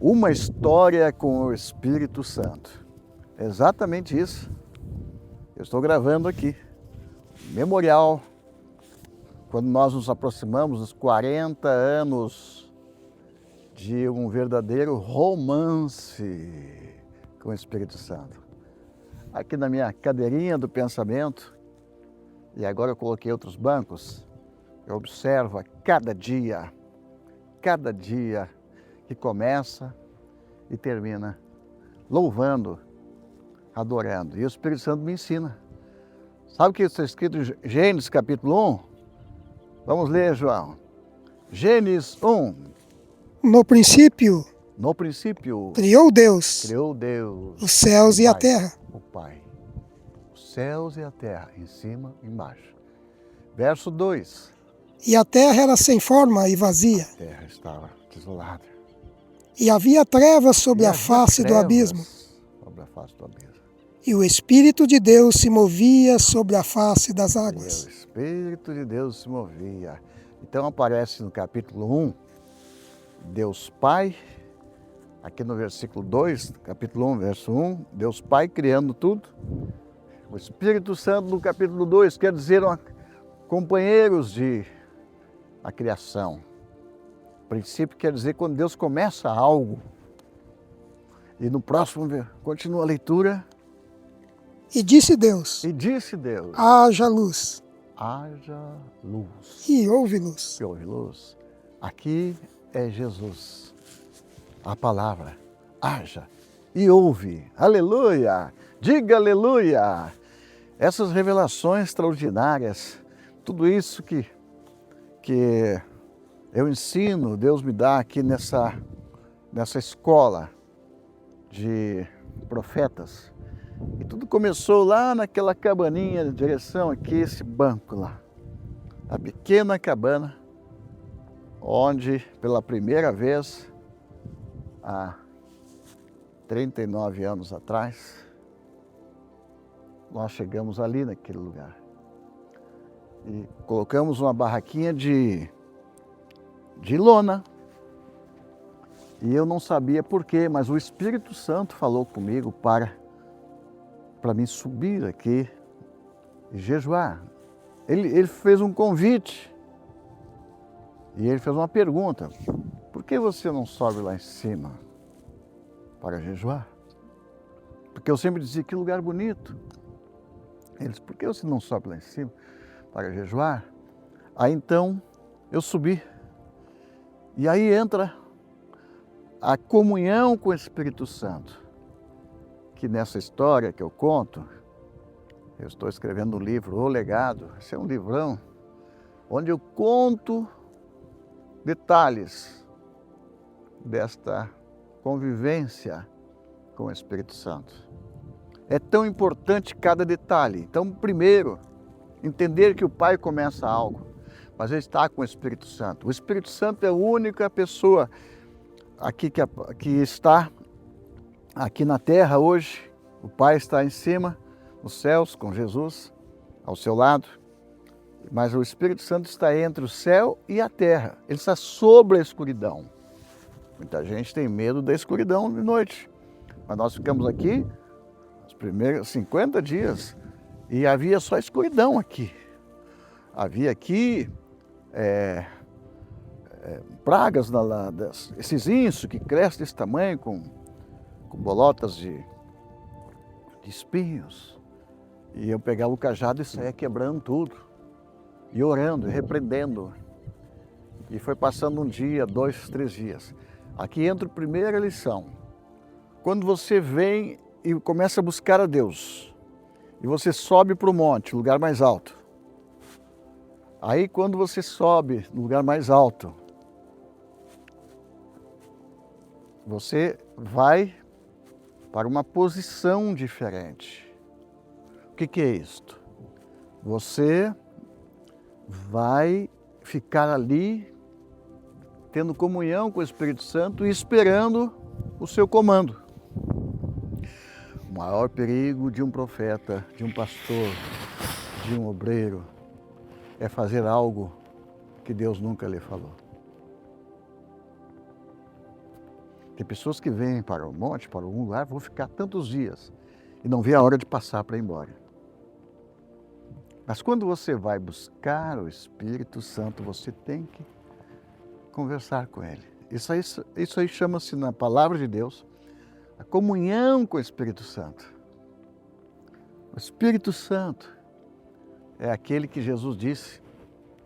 Uma história com o Espírito Santo. É exatamente isso. Eu estou gravando aqui. Memorial, quando nós nos aproximamos dos 40 anos de um verdadeiro romance com o Espírito Santo. Aqui na minha cadeirinha do pensamento, e agora eu coloquei outros bancos, eu observo a cada dia que começa e termina louvando, adorando. E o Espírito Santo me ensina. Sabe o que está escrito em Gênesis capítulo 1? Vamos ler, João. Gênesis 1. No princípio, criou Deus os céus e a terra. O Pai. Os céus e a terra, em cima e embaixo. Verso 2. E a terra era sem forma e vazia. A terra estava desolada. E havia trevas sobre a face do abismo. E o Espírito de Deus se movia sobre a face das águas. E o Espírito de Deus se movia. Então aparece no capítulo 1, Deus Pai, aqui no versículo 2, capítulo 1, verso 1, Deus Pai criando tudo. O Espírito Santo no capítulo 2 quer dizer companheiros de a criação. O princípio quer dizer quando Deus começa algo. E no próximo, continua a leitura. E disse Deus, haja luz. Haja luz. E houve luz. E houve luz. Aqui é Jesus. A palavra, haja e ouve. Aleluia! Diga aleluia! Essas revelações extraordinárias, tudo isso que eu ensino, Deus me dá aqui nessa escola de profetas. E tudo começou lá naquela cabaninha, em direção aqui, esse banco lá. A pequena cabana, onde pela primeira vez, há 39 anos atrás, nós chegamos ali naquele lugar. E colocamos uma barraquinha de lona. E eu não sabia por quê, mas o Espírito Santo falou comigo para mim subir aqui e jejuar. Ele fez um convite e ele fez uma pergunta: por que você não sobe lá em cima para jejuar? Porque eu sempre dizia, que lugar bonito. Ele disse, por que você não sobe lá em cima para jejuar? Aí então eu subi. E aí entra a comunhão com o Espírito Santo. Que nessa história que eu conto, eu estou escrevendo um livro, O Legado. Esse é um livrão onde eu conto detalhes desta convivência com o Espírito Santo. É tão importante cada detalhe. Então, primeiro, entender que o Pai começa algo, mas ele está com o Espírito Santo. O Espírito Santo é a única pessoa aqui que está aqui na terra hoje. O Pai está em cima, nos céus, com Jesus ao seu lado. Mas o Espírito Santo está entre o céu e a terra. Ele está sobre a escuridão. Muita gente tem medo da escuridão de noite. Mas nós ficamos aqui os primeiros 50 dias e havia só escuridão aqui. Havia aqui pragas, esses insos que crescem desse tamanho, com bolotas de espinhos. E eu pegava o cajado e saía quebrando tudo. E orando, e repreendendo. E foi passando um dia, 2, 3 dias. Aqui entra a primeira lição. Quando você vem e começa a buscar a Deus, e você sobe para o monte, lugar mais alto. Aí quando você sobe no lugar mais alto, você vai para uma posição diferente. O que é isto? Você vai ficar ali, tendo comunhão com o Espírito Santo e esperando o seu comando. O maior perigo de um profeta, de um pastor, de um obreiro, é fazer algo que Deus nunca lhe falou. Tem pessoas que vêm para o monte, para algum lugar, vão ficar tantos dias e não vê a hora de passar para ir embora. Mas quando você vai buscar o Espírito Santo, você tem que conversar com Ele. Isso aí chama-se, na palavra de Deus, a comunhão com o Espírito Santo. O Espírito Santo é aquele que Jesus disse: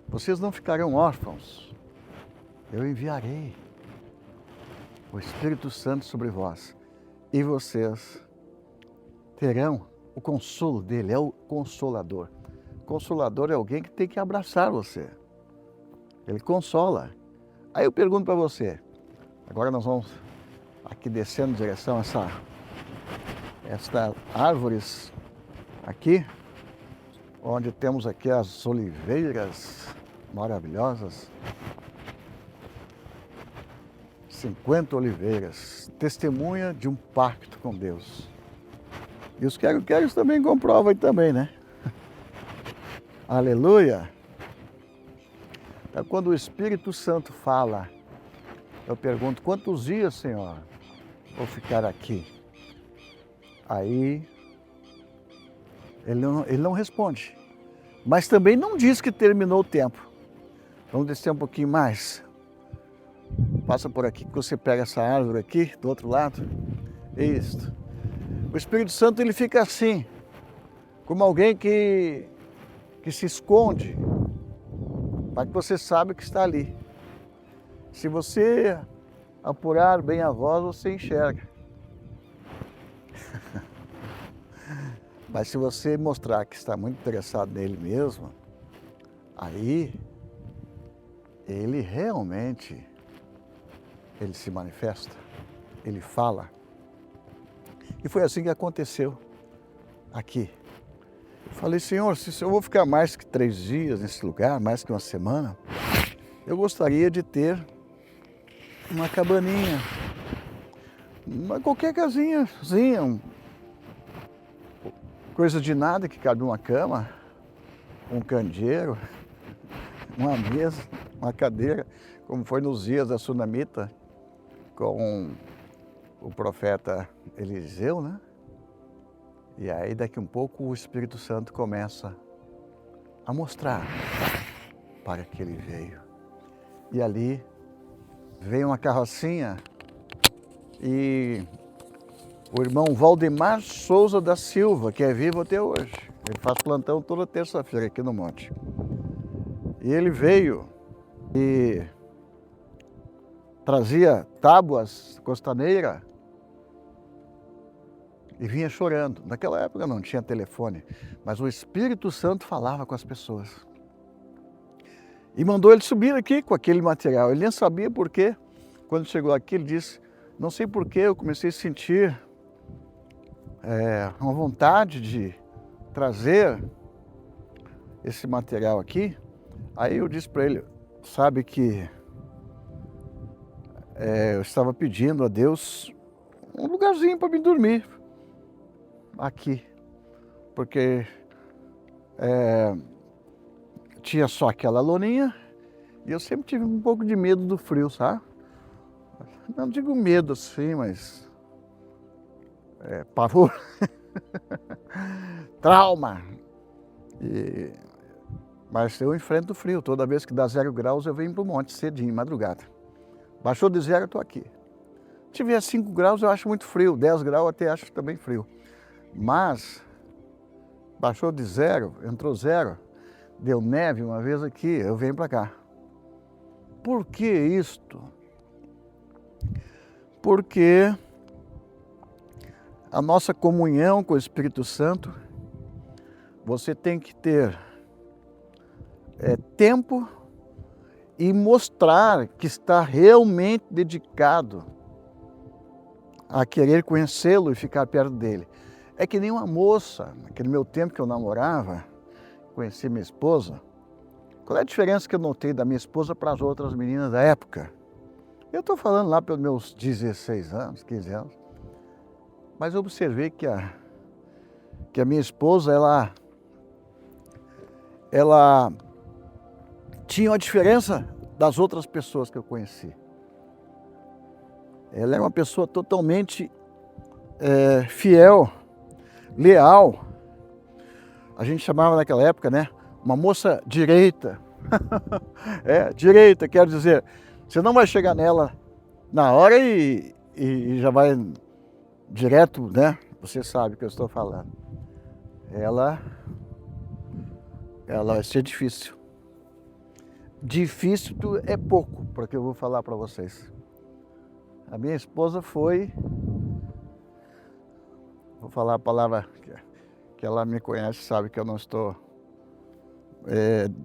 vocês não ficarão órfãos, eu enviarei o Espírito Santo sobre vós e vocês terão o consolo dele, é o Consolador. O Consolador é alguém que tem que abraçar você, ele consola. Aí eu pergunto para você, agora nós vamos aqui descendo em direção a estas árvores aqui, onde temos aqui as oliveiras maravilhosas, 50 oliveiras, testemunha de um pacto com Deus. E os quero-queres também comprovam aí também, né? Aleluia! Então, quando o Espírito Santo fala, eu pergunto: quantos dias, Senhor, vou ficar aqui? Aí ele não responde, mas também não diz que terminou o tempo. Vamos descer um pouquinho mais. Passa por aqui que você pega essa árvore aqui, do outro lado. Isso. O Espírito Santo, ele fica assim, como alguém que se esconde, para que você saiba que está ali. Se você apurar bem a voz, você enxerga. Mas se você mostrar que está muito interessado nele mesmo, aí ele realmente, ele se manifesta, ele fala. E foi assim que aconteceu aqui. Eu falei: Senhor, se eu vou ficar mais que 3 dias nesse lugar, mais que uma semana, eu gostaria de ter uma cabaninha, qualquer casinhazinha, coisa de nada, que cabe uma cama, um candeeiro, uma mesa, uma cadeira, como foi nos dias da Sunamita, com o profeta Eliseu, né? E aí daqui um pouco o Espírito Santo começa a mostrar para que ele veio. E ali vem uma carrocinha e o irmão Valdemar Souza da Silva, que é vivo até hoje. Ele faz plantão toda terça-feira aqui no monte. E ele veio e trazia tábuas costaneiras e vinha chorando. Naquela época não tinha telefone, mas o Espírito Santo falava com as pessoas. E mandou ele subir aqui com aquele material. Ele nem sabia por quê. Quando chegou aqui, ele disse: não sei por quê, eu comecei a sentir uma vontade de trazer esse material aqui. Aí eu disse para ele: sabe que eu estava pedindo a Deus um lugarzinho para me dormir aqui, porque tinha só aquela loninha e eu sempre tive um pouco de medo do frio, sabe? Não digo medo assim, mas pavor, trauma. Mas eu enfrento o frio. Toda vez que dá 0 graus, eu venho para o monte cedinho, madrugada. Baixou de 0, eu estou aqui. Se tiver 5 graus, eu acho muito frio. 10 graus, eu até acho também frio. Mas baixou de 0, entrou 0, deu neve uma vez aqui, eu venho para cá. Por que isto? Porque a nossa comunhão com o Espírito Santo, você tem que ter tempo e mostrar que está realmente dedicado a querer conhecê-lo e ficar perto dele. É que nem uma moça, naquele meu tempo que eu namorava, conheci minha esposa. Qual é a diferença que eu notei da minha esposa para as outras meninas da época? Eu estou falando lá pelos meus 16 anos, 15 anos. Mas eu observei que a minha esposa, ela tinha uma diferença das outras pessoas que eu conheci. Ela é uma pessoa totalmente fiel, leal. A gente chamava naquela época, né? Uma moça direita. Direita, quer dizer, você não vai chegar nela na hora e já vai direto, né? Você sabe o que eu estou falando. Ela vai ser difícil. Difícil é pouco, porque eu vou falar para vocês. A minha esposa foi, vou falar a palavra que ela me conhece, sabe que eu não estou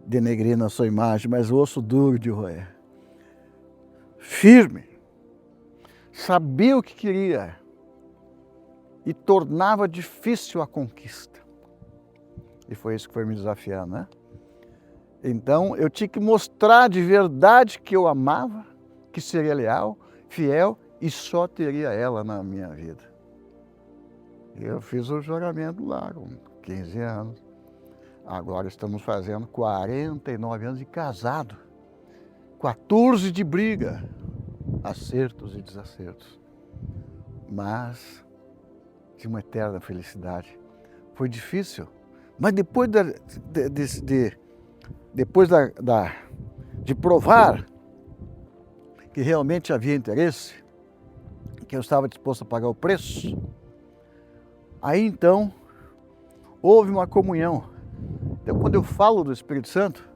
denegrindo a sua imagem, mas o osso duro de roer. Firme, sabia o que queria e tornava difícil a conquista. E foi isso que foi me desafiar, né? Então eu tinha que mostrar de verdade que eu amava, que seria leal, fiel e só teria ela na minha vida. Eu fiz o juramento lá com 15 anos. Agora estamos fazendo 49 anos de casado. 14 de briga, acertos e desacertos. Mas de uma eterna felicidade. Foi difícil, mas depois de provar que realmente havia interesse, que eu estava disposto a pagar o preço, aí então houve uma comunhão. Então, quando eu falo do Espírito Santo,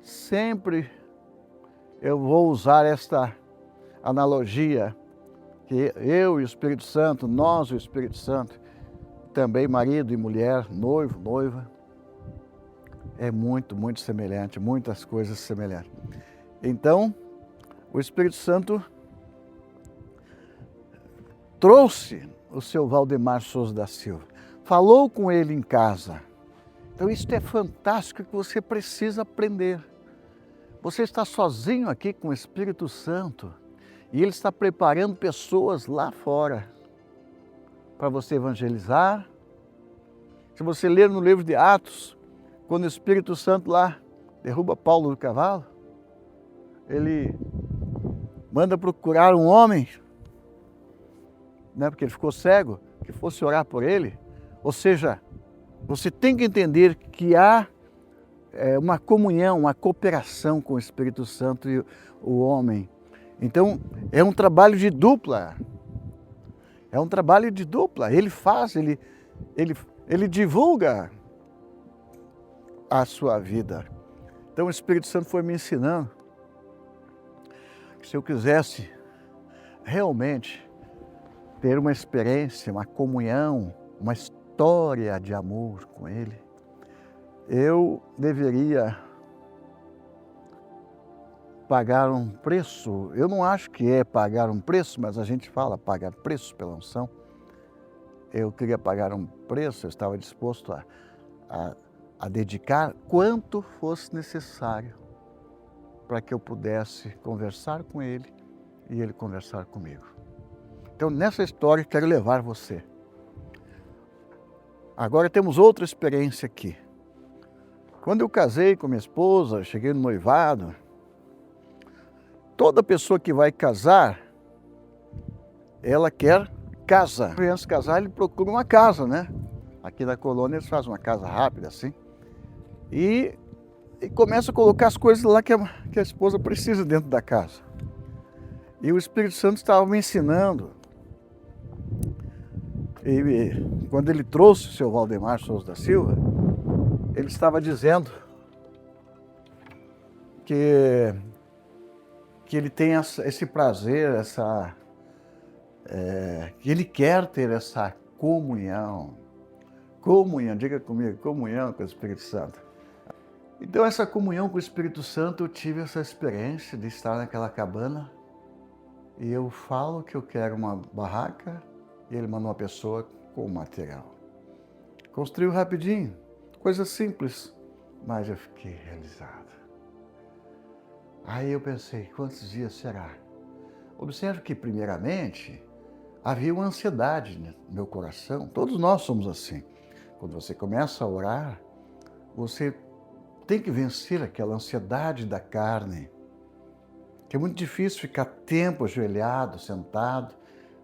sempre eu vou usar esta analogia, que eu e o Espírito Santo, nós e o Espírito Santo, também marido e mulher, noivo, noiva, é muito, muito semelhante, muitas coisas semelhantes. Então, o Espírito Santo trouxe o seu Valdemar Souza da Silva, falou com ele em casa. Então isso é fantástico que você precisa aprender. Você está sozinho aqui com o Espírito Santo e ele está preparando pessoas lá fora para você evangelizar. Se você ler no livro de Atos, quando o Espírito Santo lá derruba Paulo do cavalo, ele manda procurar um homem, né, porque ele ficou cego, que fosse orar por ele. Ou seja, você tem que entender que há uma comunhão, uma cooperação com o Espírito Santo e o homem. Então, é um trabalho de dupla. É um trabalho de dupla. Ele faz, ele divulga a sua vida. Então, o Espírito Santo foi me ensinando que se eu quisesse realmente ter uma experiência, uma comunhão, uma história de amor com Ele, eu deveria pagar um preço. Eu não acho que é pagar um preço, mas a gente fala pagar preço pela unção. Eu queria pagar um preço, eu estava disposto a dedicar quanto fosse necessário para que eu pudesse conversar com Ele e Ele conversar comigo. Então, nessa história, eu quero levar você. Agora temos outra experiência aqui. Quando eu casei com minha esposa, cheguei no noivado, toda pessoa que vai casar, ela quer casa. Antes de casar, ele procura uma casa, né? Aqui na colônia eles fazem uma casa rápida assim. E começa a colocar as coisas lá que a esposa precisa dentro da casa. E o Espírito Santo estava me ensinando. E quando ele trouxe o seu Valdemar Souza da Silva, ele estava dizendo que ele tem esse prazer, que ele quer ter essa comunhão. Comunhão, diga comigo, comunhão com o Espírito Santo. Então, essa comunhão com o Espírito Santo, eu tive essa experiência de estar naquela cabana e eu falo que eu quero uma barraca e ele manda uma pessoa com o material. Construiu rapidinho, coisa simples, mas eu fiquei realizado. Aí eu pensei, quantos dias será? Observe que, primeiramente, havia uma ansiedade no meu coração. Todos nós somos assim. Quando você começa a orar, você tem que vencer aquela ansiedade da carne. que é muito difícil ficar tempo ajoelhado, sentado,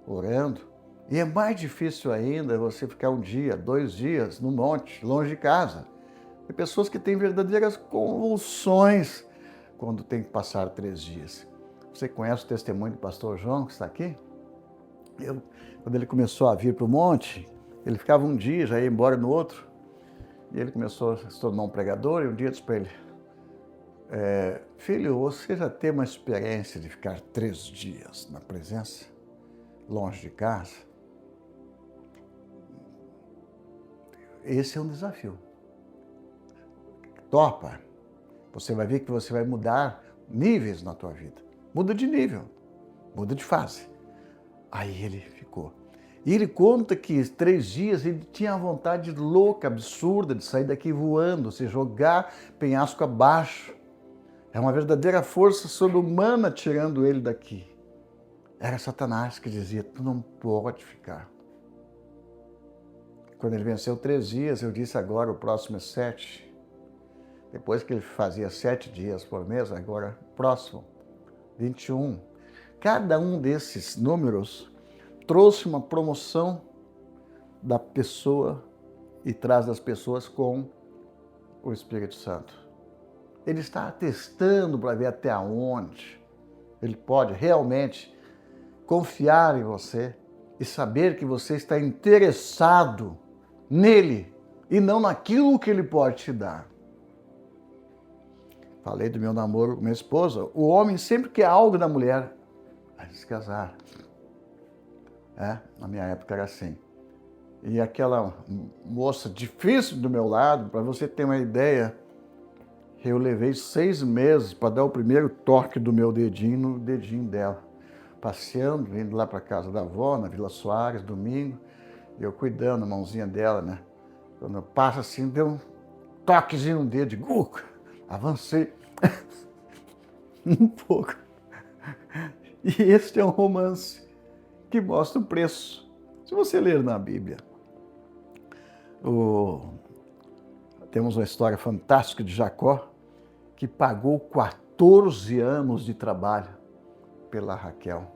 orando. E é mais difícil ainda você ficar 1 dia, 2 dias no monte, longe de casa. Tem pessoas que têm verdadeiras convulsões quando tem que passar 3 dias. Você conhece o testemunho do pastor João, que está aqui? Quando ele começou a vir para o monte, ele ficava 1 dia, já ia embora no outro. E ele começou a se tornar um pregador, e um dia disse para ele: filho, você já tem uma experiência de ficar 3 dias na presença, longe de casa? Esse é um desafio. Topa. Você vai ver que você vai mudar níveis na tua vida. Muda de nível, muda de fase. Aí ele ficou. E ele conta que 3 dias ele tinha a vontade louca, absurda, de sair daqui voando, se jogar penhasco abaixo. É uma verdadeira força sobre-humana tirando ele daqui. Era Satanás que dizia: tu não pode ficar. Quando ele venceu 3 dias, eu disse: agora o próximo é 7. Depois que ele fazia 7 dias por mês, agora próximo, 21. Cada um desses números trouxe uma promoção da pessoa e traz das pessoas com o Espírito Santo. Ele está testando para ver até onde ele pode realmente confiar em você e saber que você está interessado nele e não naquilo que ele pode te dar. Falei do meu namoro com minha esposa. O homem sempre quer algo da mulher, vai se casar. Na minha época era assim. E aquela moça difícil do meu lado, para você ter uma ideia, eu levei 6 meses para dar o primeiro toque do meu dedinho no dedinho dela. Passeando, indo lá para casa da avó, na Vila Soares, domingo, e eu cuidando, a mãozinha dela, né? Quando eu passo assim, deu um toquezinho no dedo, avancei um pouco. E este é um romance que mostra o preço. Se você ler na Bíblia, temos uma história fantástica de Jacó, que pagou 14 anos de trabalho pela Raquel.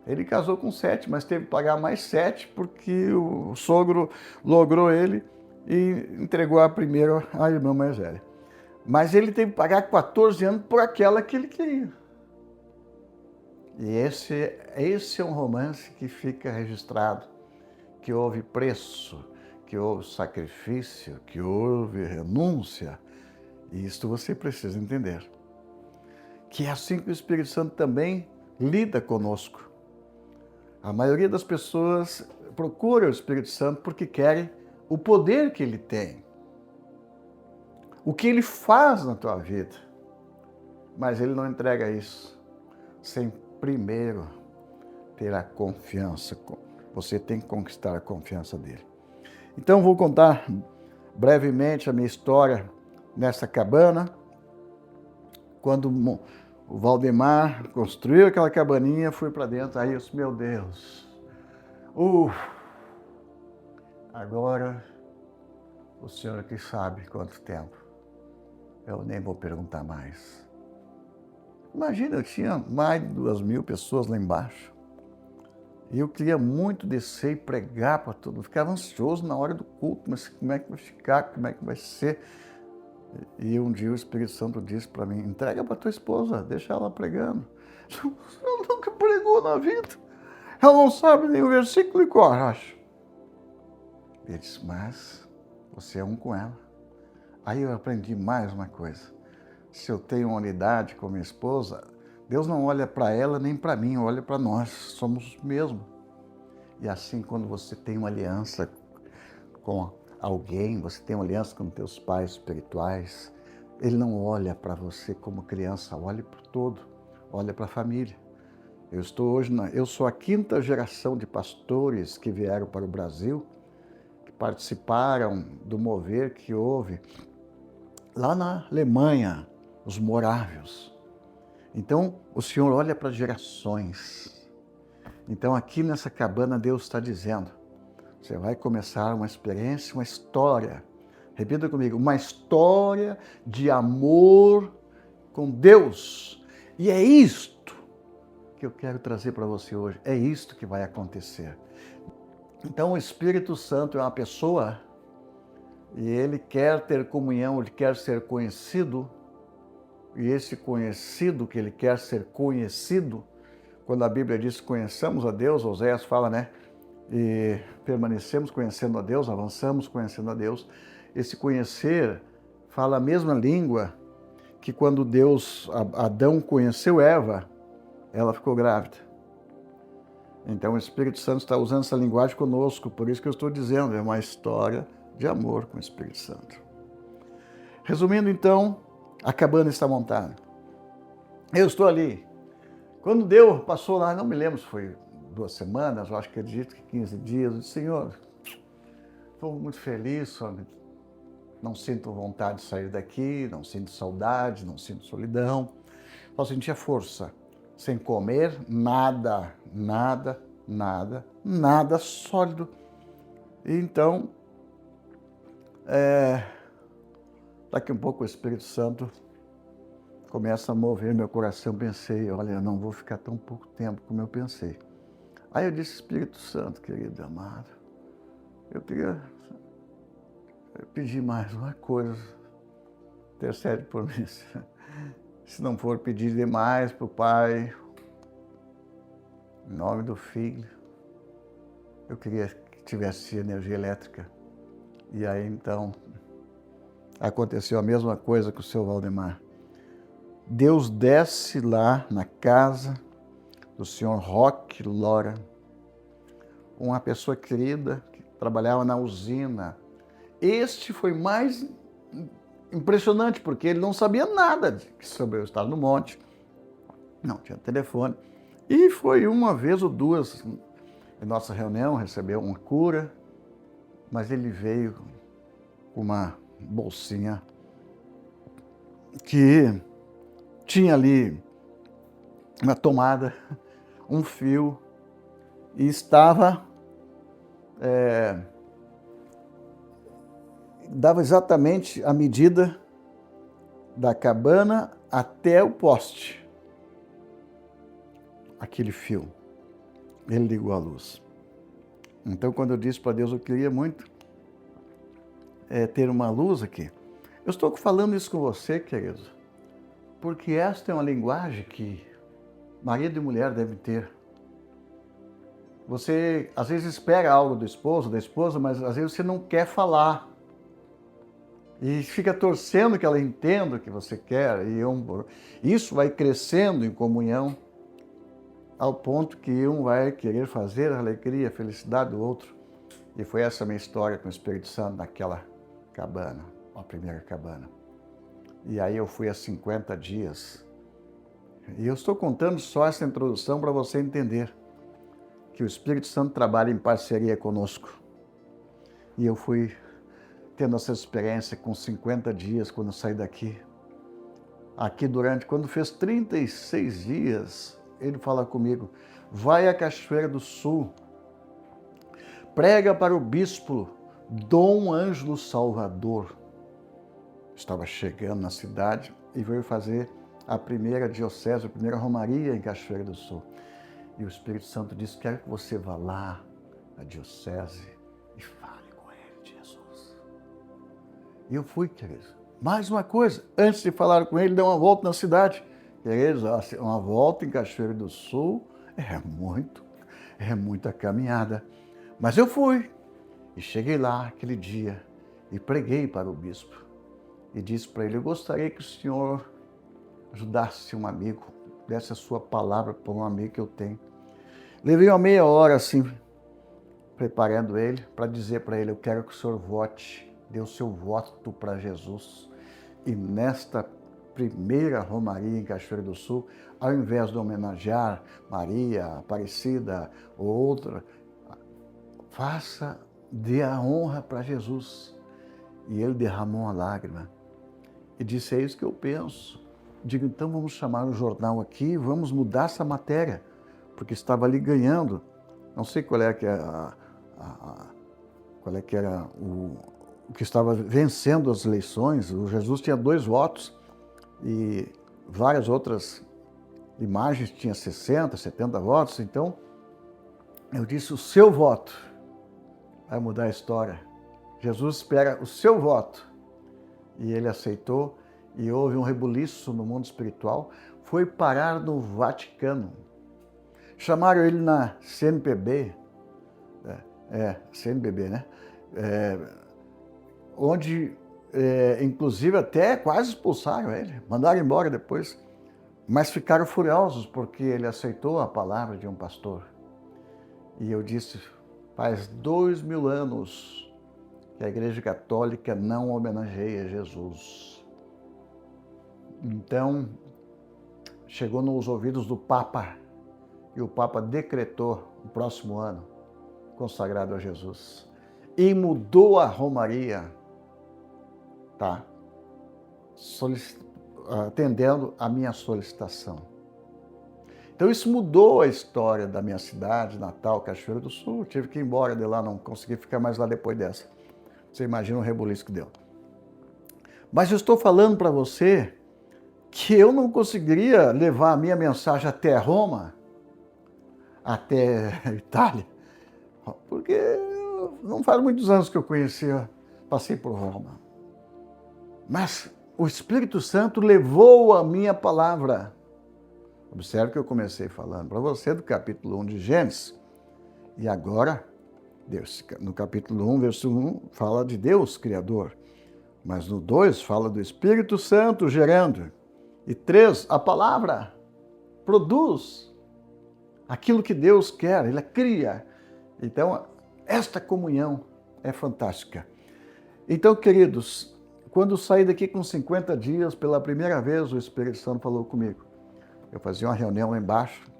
Ele casou com 7, mas teve que pagar mais 7, porque o sogro logrou ele e entregou a primeira à irmã mais velha. Mas ele teve que pagar 14 anos por aquela que ele queria. E esse é um romance que fica registrado, que houve preço, que houve sacrifício, que houve renúncia. E isto você precisa entender. Que é assim que o Espírito Santo também lida conosco. A maioria das pessoas procura o Espírito Santo porque querem o poder que ele tem, o que ele faz na tua vida. Mas ele não entrega isso sem primeiro ter a confiança. Você tem que conquistar a confiança dele. Então vou contar brevemente a minha história nessa cabana. Quando o Valdemar construiu aquela cabaninha, fui para dentro, aí eu disse: meu Deus, agora o senhor que sabe quanto tempo, eu nem vou perguntar mais. Imagina, eu tinha mais de 2.000 pessoas lá embaixo, e eu queria muito descer e pregar para tudo, eu ficava ansioso na hora do culto, mas como é que vai ficar, como é que vai ser? E um dia o Espírito Santo disse para mim: entrega para tua esposa, deixa ela pregando. Ela nunca pregou na vida. Ela não sabe nem o versículo e corre, acho. Ele disse: mas você é um com ela. Aí eu aprendi mais uma coisa. Se eu tenho uma unidade com minha esposa, Deus não olha para ela nem para mim, olha para nós, somos o mesmo. E assim, quando você tem uma aliança com alguém, você tem uma aliança com teus pais espirituais, ele não olha para você como criança, olha para o todo, olha para a família. Eu sou a 5ª geração de pastores que vieram para o Brasil, que participaram do mover que houve lá na Alemanha, os morávios. Então, o Senhor olha para gerações. Então, aqui nessa cabana, Deus está dizendo: você vai começar uma experiência, uma história. Repita comigo: uma história de amor com Deus. E é isto que eu quero trazer para você hoje. É isto que vai acontecer. Então o Espírito Santo é uma pessoa e ele quer ter comunhão, ele quer ser conhecido. E esse conhecido que ele quer ser conhecido, quando a Bíblia diz que conheçamos a Deus, Oséias fala, né? E permanecemos conhecendo a Deus, avançamos conhecendo a Deus. Esse conhecer fala a mesma língua que quando Adão conheceu Eva, ela ficou grávida. Então o Espírito Santo está usando essa linguagem conosco, por isso que eu estou dizendo, é uma história de amor com o Espírito Santo. Resumindo então, acabando esta montanha. Eu estou ali. Quando Deus passou lá, não me lembro se foi 2 semanas, eu acho que acredito que 15 dias, eu disse, Senhor, estou muito feliz, só não sinto vontade de sair daqui, não sinto saudade, não sinto solidão, só sentia força, sem comer nada, nada sólido. E então, daqui um pouco o Espírito Santo começa a mover meu coração. Pensei, olha, eu não vou ficar tão pouco tempo como eu pensei. Aí eu disse, Espírito Santo, querido amado, eu queria pedir mais uma coisa, intercede por mim. Se não for pedir demais para o Pai, em nome do Filho, eu queria que tivesse energia elétrica. E aí então aconteceu a mesma coisa com o seu Valdemar. Deus desce lá na casa do senhor Roque Lora, uma pessoa querida que trabalhava na usina. Este foi mais impressionante, porque ele não sabia nada sobre eu estar no monte, não tinha telefone. E foi uma vez ou duas em nossa reunião, recebeu uma cura, mas ele veio com uma bolsinha que tinha ali uma tomada, um fio, e estava, dava exatamente a medida da cabana até o poste. Aquele fio, ele ligou a luz. Então, quando eu disse para Deus, eu queria muito ter uma luz aqui. Eu estou falando isso com você, querido, porque esta é uma linguagem que marido e mulher devem ter. Você, às vezes, espera algo do esposo, da esposa, mas às vezes você não quer falar. E fica torcendo que ela entenda o que você quer. E isso vai crescendo em comunhão, ao ponto que um vai querer fazer a alegria, a felicidade do outro. E foi essa a minha história com o Espírito Santo naquela cabana, a primeira cabana. E aí eu fui há 50 dias. E eu estou contando só essa introdução para você entender que o Espírito Santo trabalha em parceria conosco. E eu fui tendo essa experiência com 50 dias quando eu saí daqui. Aqui quando fez 36 dias, ele fala comigo, vai à Cachoeira do Sul, prega para o bispo Dom Ângelo Salvador. Estava chegando na cidade e veio fazer a primeira diocese, a primeira romaria em Cachoeira do Sul. E o Espírito Santo disse, quero que você vá lá na diocese e fale com ele de Jesus. E eu fui, queridos. Mais uma coisa, antes de falar com ele, dei uma volta na cidade. Queridos, uma volta em Cachoeira do Sul é muita caminhada. Mas eu fui e cheguei lá aquele dia e preguei para o bispo. E disse para ele, eu gostaria que o senhor ajudasse um amigo, desse a sua palavra para um amigo que eu tenho. Levei uma meia hora assim, preparando ele, para dizer para ele, eu quero que o senhor vote, dê o seu voto para Jesus. E nesta primeira romaria em Cachoeira do Sul, ao invés de homenagear Maria, Aparecida ou outra, dê a honra para Jesus. E ele derramou uma lágrima e disse, é isso que eu penso. Digo, então vamos chamar o jornal aqui e vamos mudar essa matéria, porque estava ali ganhando. Não sei qual é que era o que estava vencendo as eleições. O Jesus tinha 2 votos e várias outras imagens tinha 60, 70 votos, então eu disse, o seu voto vai mudar a história. Jesus espera o seu voto. E ele aceitou, e houve um rebuliço no mundo espiritual, foi parar no Vaticano. Chamaram ele na CNBB, CNBB, né? Onde, inclusive, até quase expulsaram ele, mandaram embora depois, mas ficaram furiosos porque ele aceitou a palavra de um pastor. E eu disse, faz 2000 anos que a Igreja Católica não homenageia Jesus. Então, chegou nos ouvidos do Papa, e o Papa decretou o próximo ano consagrado a Jesus. E mudou a Romaria, tá? Atendendo a minha solicitação. Então isso mudou a história da minha cidade, Natal, Cachoeira do Sul. Tive que ir embora de lá, não consegui ficar mais lá depois dessa. Você imagina o rebuliço que deu. Mas eu estou falando para você que eu não conseguiria levar a minha mensagem até Roma, até Itália, porque não faz muitos anos que eu passei por Roma. Mas o Espírito Santo levou a minha palavra. Observe que eu comecei falando para você do capítulo 1 de Gênesis. E agora, Deus, no capítulo 1, versículo 1, fala de Deus, Criador. Mas no 2, fala do Espírito Santo gerando. E 3, a palavra produz aquilo que Deus quer, Ele cria. Então, esta comunhão é fantástica. Então, queridos, quando saí daqui com 50 dias, pela primeira vez o Espírito Santo falou comigo. Eu fazia uma reunião lá embaixo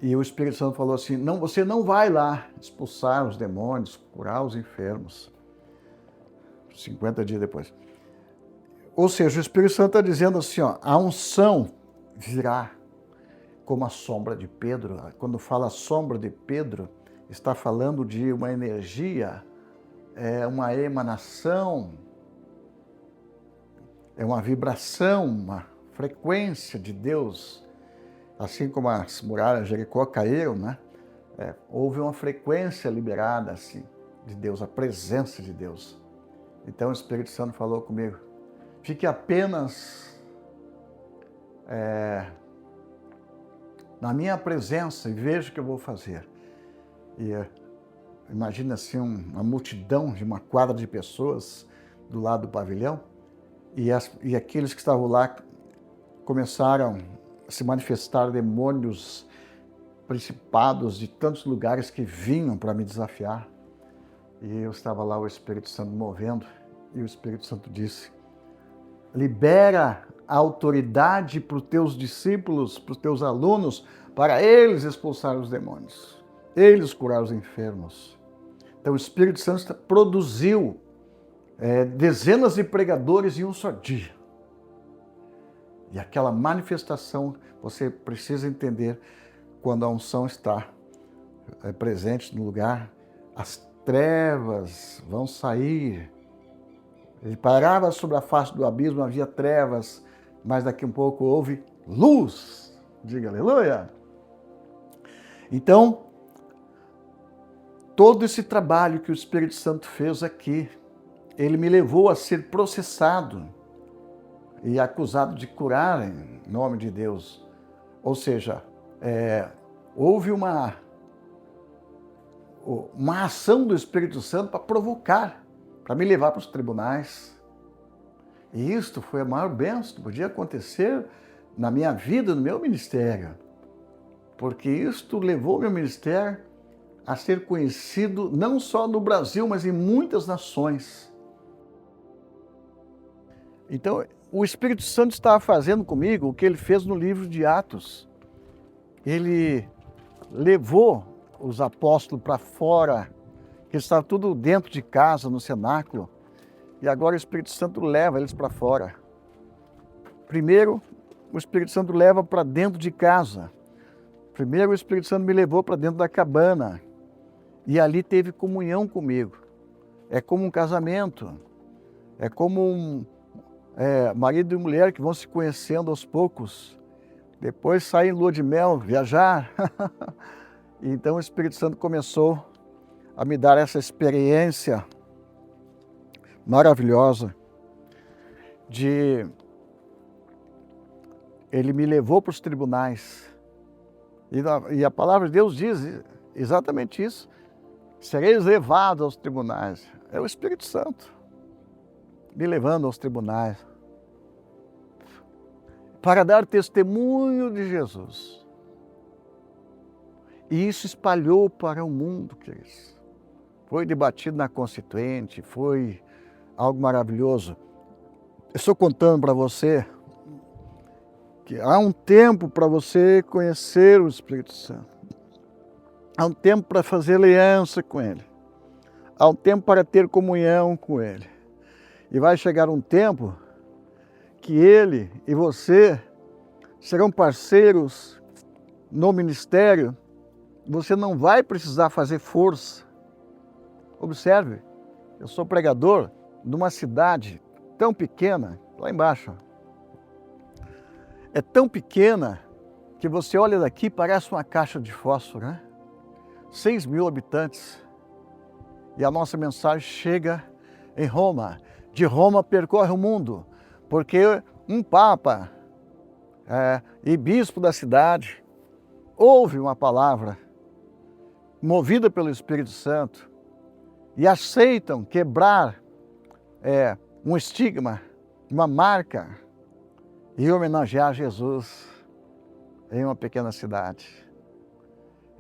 e o Espírito Santo falou assim, não, você não vai lá expulsar os demônios, curar os enfermos. 50 dias depois. Ou seja, o Espírito Santo está dizendo assim, ó, a unção virá como a sombra de Pedro. Quando fala sombra de Pedro, está falando de uma energia, uma emanação, uma vibração, uma frequência de Deus. Assim como as muralhas de Jericó caíram, né? Houve uma frequência liberada assim, de Deus, a presença de Deus. Então o Espírito Santo falou comigo, fique apenas na minha presença e veja o que eu vou fazer. E imagina assim uma multidão de uma quadra de pessoas do lado do pavilhão e aqueles que estavam lá começaram a se manifestar demônios, principados de tantos lugares que vinham para me desafiar. E eu estava lá, o Espírito Santo movendo, e o Espírito Santo disse, libera a autoridade para os teus discípulos, para os teus alunos, para eles expulsarem os demônios, eles curar os enfermos. Então o Espírito Santo produziu dezenas de pregadores em um só dia. E aquela manifestação, você precisa entender, quando a unção está presente no lugar, as trevas vão sair. Ele parava sobre a face do abismo, havia trevas, mas daqui a um pouco houve luz. Diga aleluia! Então, todo esse trabalho que o Espírito Santo fez aqui, ele me levou a ser processado e acusado de curar em nome de Deus. Ou seja, houve uma ação do Espírito Santo para provocar, para me levar para os tribunais. E isto foi a maior bênção que podia acontecer na minha vida, no meu ministério. Porque isto levou meu ministério a ser conhecido não só no Brasil, mas em muitas nações. Então, o Espírito Santo estava fazendo comigo o que ele fez no livro de Atos. Ele levou os apóstolos para fora, que estava tudo dentro de casa, no cenáculo, e agora o Espírito Santo leva eles para fora. Primeiro, o Espírito Santo leva para dentro de casa. Primeiro, o Espírito Santo me levou para dentro da cabana, e ali teve comunhão comigo. É como um casamento, é como marido e mulher que vão se conhecendo aos poucos. Depois saí em lua de mel, viajar. E então o Espírito Santo começou a me dar essa experiência maravilhosa ele me levou para os tribunais. E a palavra de Deus diz exatamente isso. Sereis levados aos tribunais. É o Espírito Santo me levando aos tribunais para dar testemunho de Jesus. E isso espalhou para o mundo, queridos. Foi debatido na Constituinte, foi algo maravilhoso. Eu estou contando para você que há um tempo para você conhecer o Espírito Santo. Há um tempo para fazer aliança com Ele. Há um tempo para ter comunhão com Ele. E vai chegar um tempo que Ele e você serão parceiros no ministério. Você não vai precisar fazer força. Observe, eu sou pregador de uma cidade tão pequena, lá embaixo. É tão pequena que você olha daqui, parece uma caixa de fósforo, né? 6.000 habitantes. E a nossa mensagem chega em Roma. De Roma percorre o mundo, porque um papa e bispo da cidade ouve uma palavra movida pelo Espírito Santo e aceitam quebrar um estigma, uma marca e homenagear Jesus em uma pequena cidade.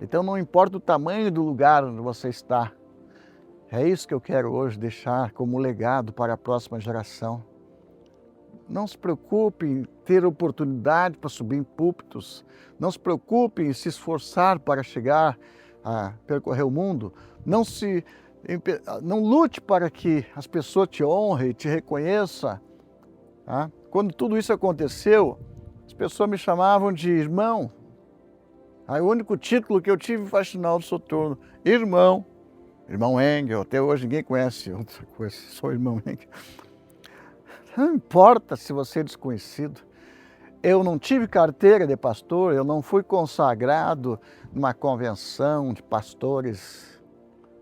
Então não importa o tamanho do lugar onde você está, é isso que eu quero hoje deixar como legado para a próxima geração. Não se preocupe em ter oportunidade para subir em púlpitos, não se preocupe em se esforçar para chegar a percorrer o mundo, não lute para que as pessoas te honrem, te reconheçam. Tá? Quando tudo isso aconteceu, as pessoas me chamavam de irmão. Aí o único título que eu tive foi Faxinal do Soturno, irmão Engel. Até hoje ninguém conhece outra coisa, sou irmão Engel. Não importa se você é desconhecido. Eu não tive carteira de pastor, eu não fui consagrado numa convenção de pastores.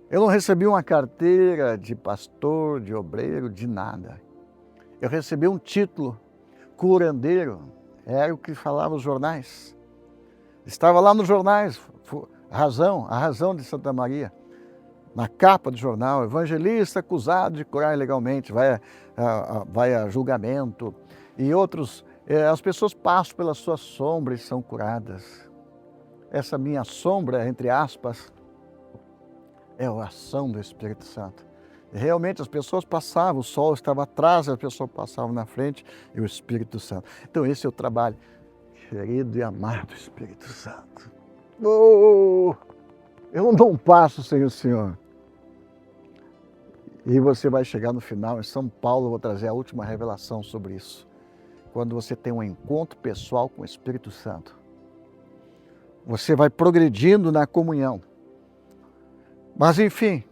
Eu não recebi uma carteira de pastor, de obreiro, de nada. Eu recebi um título, curandeiro, era o que falavam os jornais. Estava lá nos jornais, a razão de Santa Maria, na capa do jornal, evangelista acusado de curar ilegalmente, vai a julgamento. E outros, as pessoas passam pela sua sombra e são curadas. Essa minha sombra, entre aspas, é a ação do Espírito Santo. E realmente as pessoas passavam, o sol estava atrás, as pessoas passavam na frente e o Espírito Santo. Então esse é o trabalho, querido e amado Espírito Santo. Oh, eu não dou um passo sem o Senhor. E você vai chegar no final, em São Paulo, eu vou trazer a última revelação sobre isso. Quando você tem um encontro pessoal com o Espírito Santo, você vai progredindo na comunhão. Mas enfim,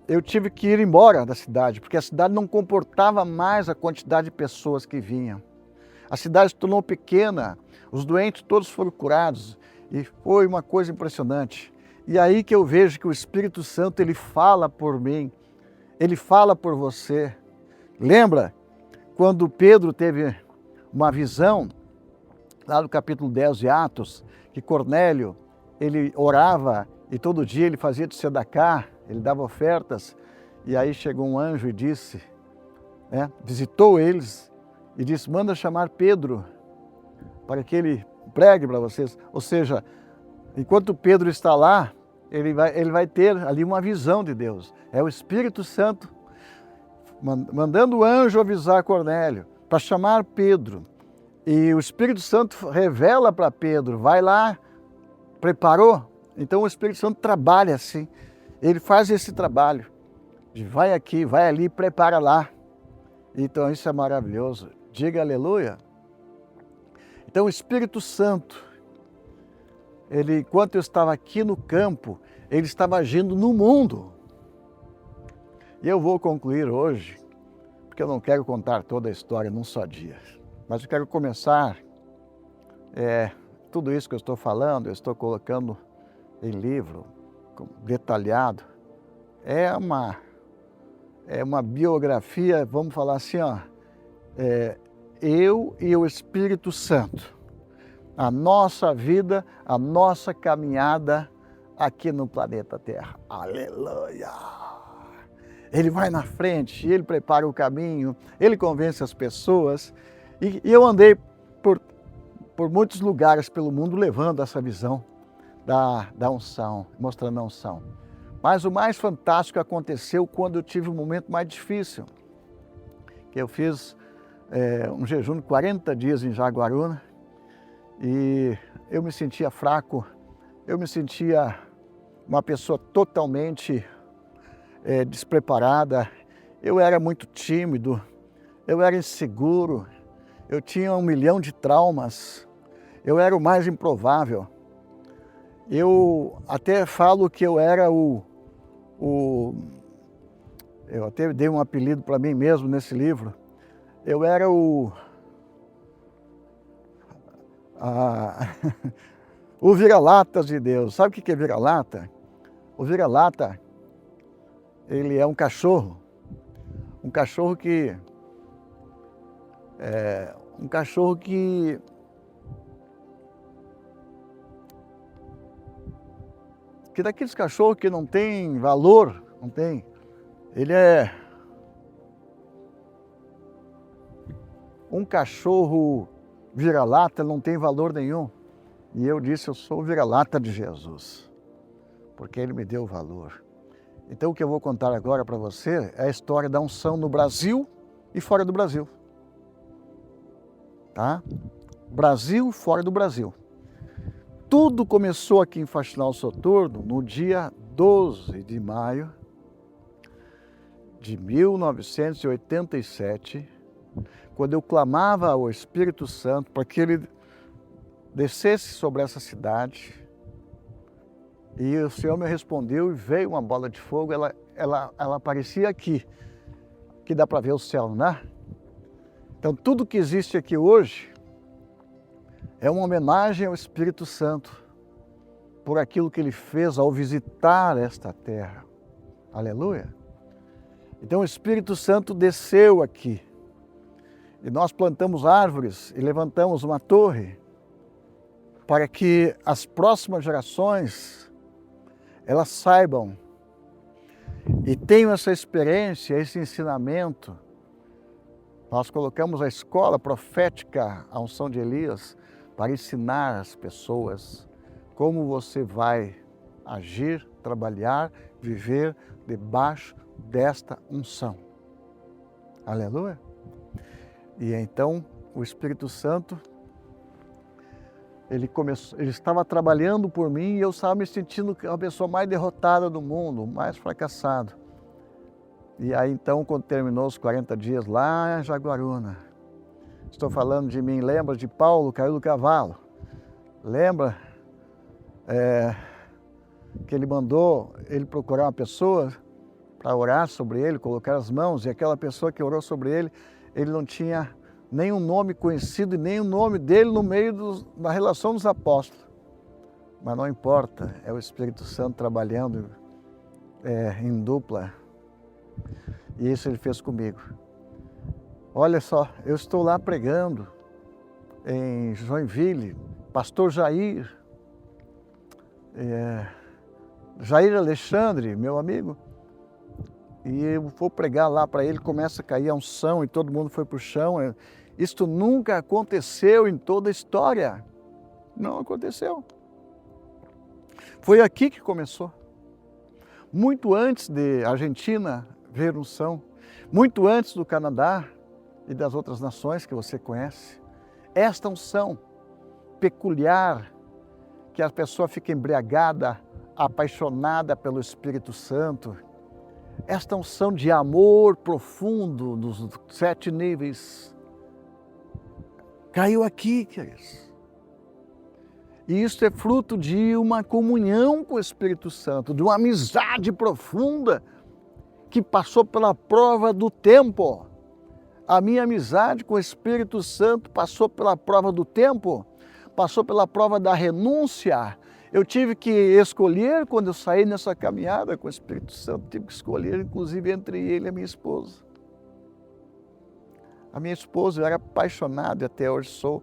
eu tive que ir embora da cidade, porque a cidade não comportava mais a quantidade de pessoas que vinham. A cidade se tornou pequena, os doentes todos foram curados e foi uma coisa impressionante. E aí que eu vejo que o Espírito Santo, ele fala por mim, ele fala por você. Lembra quando Pedro teve uma visão, lá no capítulo 10 de Atos, que Cornélio, ele orava e todo dia ele fazia de sedacá, ele dava ofertas, e aí chegou um anjo e disse, visitou eles e disse, manda chamar Pedro para que ele pregue para vocês. Ou seja, enquanto Pedro está lá, ele vai ter ali uma visão de Deus. É o Espírito Santo mandando o anjo avisar Cornélio para chamar Pedro. E o Espírito Santo revela para Pedro, vai lá, preparou? Então o Espírito Santo trabalha assim. Ele faz esse trabalho de vai aqui, vai ali, prepara lá. Então isso é maravilhoso. Diga aleluia. Então o Espírito Santo, enquanto eu estava aqui no campo, ele estava agindo no mundo. E eu vou concluir hoje, porque eu não quero contar toda a história num só dia. Mas eu quero começar tudo isso que eu estou falando, eu estou colocando em livro, detalhado. É uma biografia, vamos falar assim, ó, eu e o Espírito Santo. A nossa vida, a nossa caminhada aqui no planeta Terra. Aleluia! Ele vai na frente, ele prepara o caminho, ele convence as pessoas. E eu andei por muitos lugares pelo mundo levando essa visão da unção, mostrando a unção. Mas o mais fantástico aconteceu quando eu tive um momento mais difícil. Que eu fiz um jejum de 40 dias em Jaguaruna e eu me sentia fraco, eu me sentia uma pessoa totalmente despreparada, eu era muito tímido, eu era inseguro, eu tinha 1 milhão de traumas, eu era o mais improvável. Eu até falo que eu era eu até dei um apelido para mim mesmo nesse livro, eu era o vira-latas de Deus. Sabe o que é vira-lata? O vira-lata, ele é um cachorro que daqueles cachorros que não tem valor, não tem, ele é um cachorro vira-lata, não tem valor nenhum. E eu disse, eu sou o vira-lata de Jesus, porque Ele me deu valor. Então o que eu vou contar agora para você é a história da unção no Brasil e fora do Brasil. Tá? Brasil, fora do Brasil. Tudo começou aqui em Faxinal Soturno no dia 12 de maio de 1987, quando eu clamava ao Espírito Santo para que ele descesse sobre essa cidade. E o Senhor me respondeu e veio uma bola de fogo, ela aparecia aqui, que dá para ver o céu, não é? Então tudo que existe aqui hoje é uma homenagem ao Espírito Santo, por aquilo que ele fez ao visitar esta terra. Aleluia! Então o Espírito Santo desceu aqui, e nós plantamos árvores e levantamos uma torre, para que as próximas gerações, elas saibam e tenham essa experiência, esse ensinamento. Nós colocamos a escola profética, a unção de Elias, para ensinar as pessoas como você vai agir, trabalhar, viver debaixo desta unção. Aleluia! E então o Espírito Santo, ele estava trabalhando por mim e eu estava me sentindo a pessoa mais derrotada do mundo, mais fracassado. E aí então, quando terminou os 40 dias lá em Jaguaruna, estou falando de mim, lembra de Paulo, caiu do cavalo? Lembra que ele mandou ele procurar uma pessoa para orar sobre ele, colocar as mãos, e aquela pessoa que orou sobre ele, ele não tinha nenhum nome conhecido e nem o nome dele no meio da relação dos apóstolos. Mas não importa, é o Espírito Santo trabalhando em dupla. E isso ele fez comigo. Olha só, eu estou lá pregando em Joinville, pastor Jair Alexandre, meu amigo, e eu vou pregar lá para ele, começa a cair a unção e todo mundo foi para o chão. Isto nunca aconteceu em toda a história. Não aconteceu. Foi aqui que começou. Muito antes de Argentina ver unção, muito antes do Canadá e das outras nações que você conhece. Esta unção peculiar, que a pessoa fica embriagada, apaixonada pelo Espírito Santo. Esta unção de amor profundo dos 7 níveis caiu aqui, queridos. E isso é fruto de uma comunhão com o Espírito Santo, de uma amizade profunda que passou pela prova do tempo. A minha amizade com o Espírito Santo passou pela prova do tempo, passou pela prova da renúncia. Eu tive que escolher, quando eu saí nessa caminhada com o Espírito Santo, tive que escolher, inclusive, entre ele e a minha esposa. A minha esposa, eu era apaixonado e até hoje sou,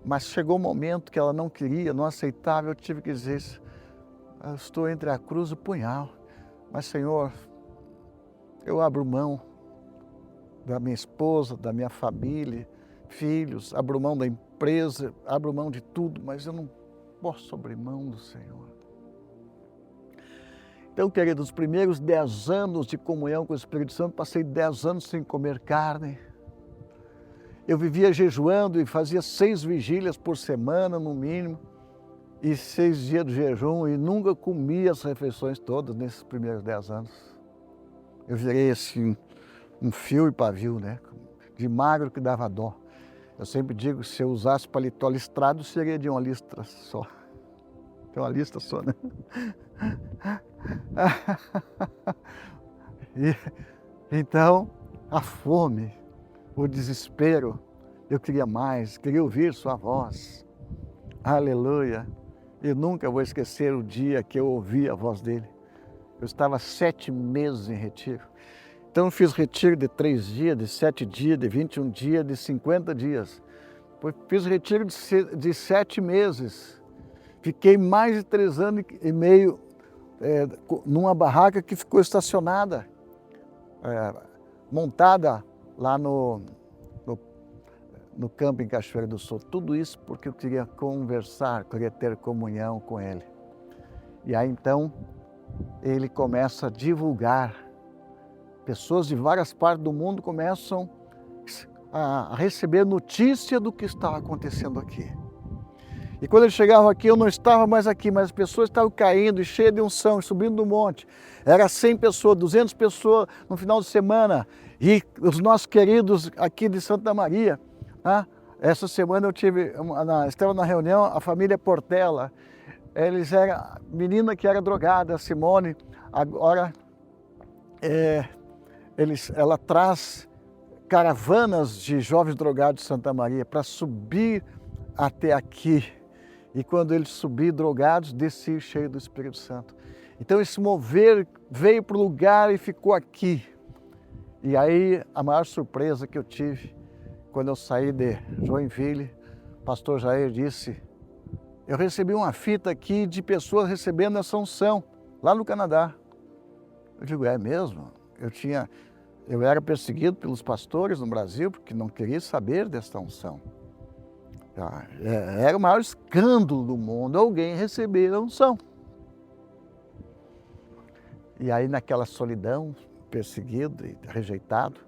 mas chegou um momento que ela não queria, não aceitava, eu tive que dizer isso. Eu estou entre a cruz e o punhal, mas Senhor, eu abro mão da minha esposa, da minha família, filhos, abro mão da empresa, abro mão de tudo, mas eu não posso abrir mão do Senhor. Então, queridos, os primeiros 10 anos de comunhão com o Espírito Santo, passei 10 anos sem comer carne. Eu vivia jejuando e fazia 6 vigílias por semana, no mínimo, e 6 dias de jejum, e nunca comia as refeições todas nesses primeiros 10 anos. Eu virei assim, um fio e pavio, né? De magro que dava dó. Eu sempre digo que se eu usasse paletó listrado, seria de uma listra só. Tem uma lista só, né? Então, a fome, o desespero, eu queria mais, queria ouvir sua voz. Aleluia! Eu nunca vou esquecer o dia que eu ouvi a voz dele. Eu estava 7 meses em retiro. Então, eu fiz retiro de 3 dias, de 7 dias, de 21 dias, de 50 dias. Fiz retiro de 7 meses. Fiquei mais de 3 anos e meio numa barraca que ficou estacionada, montada lá no campo em Cachoeira do Sul. Tudo isso porque eu queria conversar, queria ter comunhão com ele. E aí então ele começa a divulgar. Pessoas de várias partes do mundo começam a receber notícia do que estava acontecendo aqui. E quando ele chegava aqui, eu não estava mais aqui, mas as pessoas estavam caindo e cheias de unção, subindo do monte. Era 100 pessoas, 200 pessoas no final de semana. E os nossos queridos aqui de Santa Maria, essa semana eu estava na reunião, a família Portela. Eles eram, a menina que era drogada, a Simone, agora ela traz caravanas de jovens drogados de Santa Maria para subir até aqui. E quando eles subiram drogados, desci cheio do Espírito Santo. Então esse mover veio para o lugar e ficou aqui. E aí a maior surpresa que eu tive, quando eu saí de Joinville, o pastor Jair disse, eu recebi uma fita aqui de pessoas recebendo essa unção, lá no Canadá. Eu digo, é mesmo? Eu era perseguido pelos pastores no Brasil, porque não queria saber desta unção. Era o maior escândalo do mundo, alguém receber a unção. E aí naquela solidão, perseguido e rejeitado,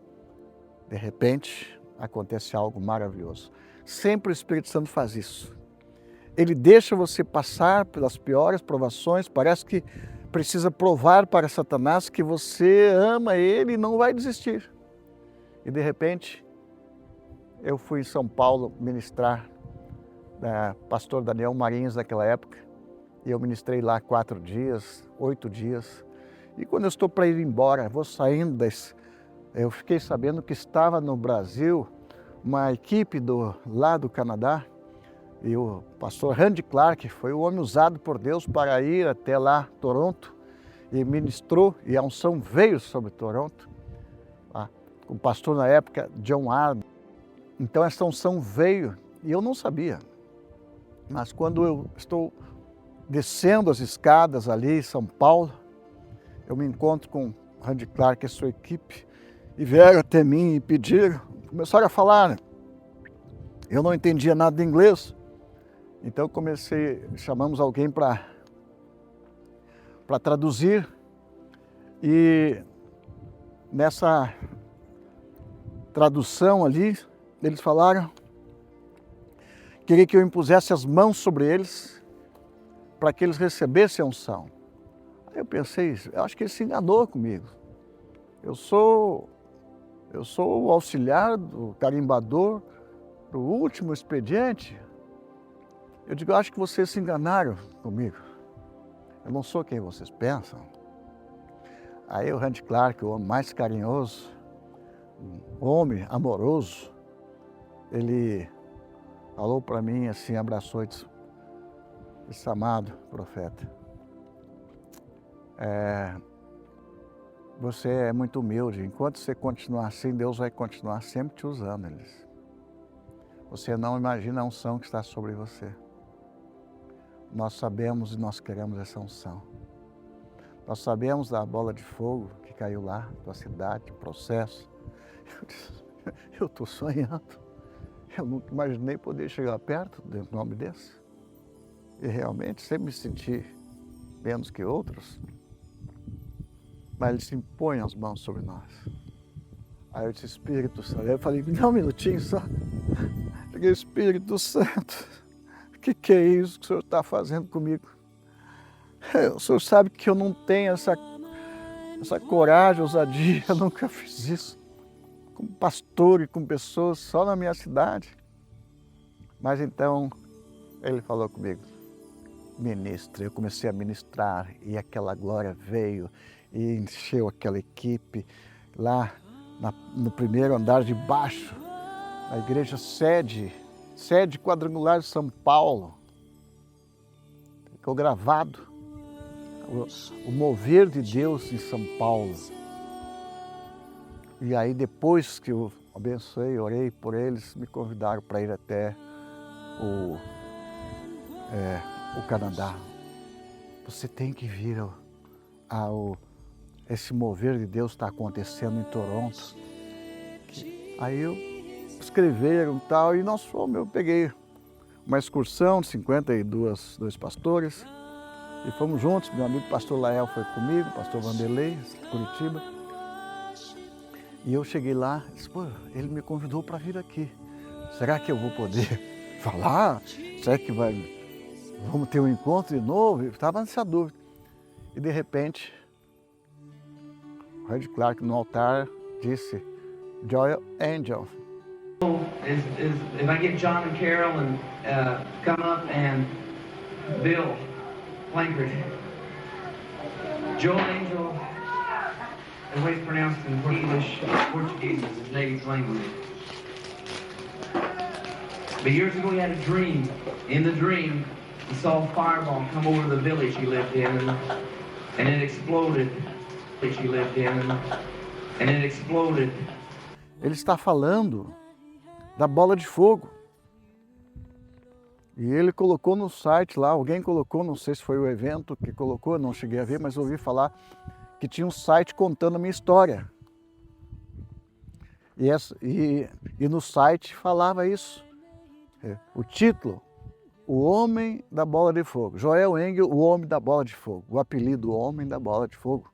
de repente acontece algo maravilhoso. Sempre o Espírito Santo faz isso. Ele deixa você passar pelas piores provações, parece que precisa provar para Satanás que você ama ele e não vai desistir. E de repente, eu fui em São Paulo ministrar, pastor Daniel Marinhos naquela época, e eu ministrei lá 4 dias, 8 dias. E quando eu estou para ir embora, vou saindo, eu fiquei sabendo que estava no Brasil uma equipe lá do Canadá, e o pastor Randy Clark foi o homem usado por Deus para ir até lá, Toronto, e ministrou, e a unção veio sobre Toronto. O pastor na época, John Arden. Então essa unção veio, e eu não sabia. Mas quando eu estou descendo as escadas ali em São Paulo, eu me encontro com Randy Clark e sua equipe, e vieram até mim e pediram, começaram a falar. Eu não entendia nada de inglês, então chamamos alguém para traduzir, e nessa tradução ali, eles falaram, queria que eu impusesse as mãos sobre eles, para que eles recebessem a unção. Aí eu pensei, eu acho que ele se enganou comigo. Eu sou o auxiliar do carimbador, do último expediente. Eu digo, eu acho que vocês se enganaram comigo. Eu não sou quem vocês pensam. Aí o Randy Clark, o homem mais carinhoso, um homem amoroso, ele falou para mim assim, abraçou e disse, amado profeta, você é muito humilde, enquanto você continuar assim, Deus vai continuar sempre te usando. Ele disse, você não imagina a unção que está sobre você. Nós sabemos e nós queremos essa unção. Nós sabemos da bola de fogo que caiu lá, da cidade, processo. Eu disse, eu estou sonhando. Eu nunca imaginei poder chegar perto de um nome desse. E realmente sempre me senti menos que outros. Mas Ele se impõe as mãos sobre nós. Aí eu disse, Espírito Santo. Aí eu falei, me dá um minutinho só. Cheguei, Espírito Santo, o que é isso que o Senhor está fazendo comigo? O Senhor sabe que eu não tenho essa coragem, ousadia, eu nunca fiz isso. Com pastor e com pessoas só na minha cidade. Mas então, Ele falou comigo, ministra. Eu comecei a ministrar e aquela glória veio e encheu aquela equipe lá no primeiro andar de baixo, na igreja sede quadrangular de São Paulo. Ficou gravado o mover de Deus em São Paulo. E aí depois que eu abençoei, orei por eles, me convidaram para ir até o Canadá. Você tem que vir esse mover de Deus está acontecendo em Toronto. Aí escreveram e tal, e nós fomos, eu peguei uma excursão de 52 pastores, e fomos juntos, meu amigo pastor Lael foi comigo, pastor Vanderlei, de Curitiba. E eu cheguei lá, disse, pô, ele me convidou para vir aqui. Será que eu vou poder falar? Será que vamos ter um encontro de novo? Eu estava nessa dúvida. E de repente, o Red Clark no altar disse, Joel Angel. If I get John and Carol and come up and Bill Plankard. Joel Angel, the way it's pronounced in Portuguese is his native language. But years ago he had a dream. In the dream, he saw a fireball come over the village he lived in, and it exploded. He lived in, and it exploded. Ele está falando da bola de fogo. E ele colocou no site lá, alguém colocou, não sei se foi o evento que colocou, não cheguei a ver, mas ouvi falar que tinha um site contando a minha história. E no site falava isso. O título, O Homem da Bola de Fogo. Joel Engel, o Homem da Bola de Fogo. O apelido, o Homem da Bola de Fogo.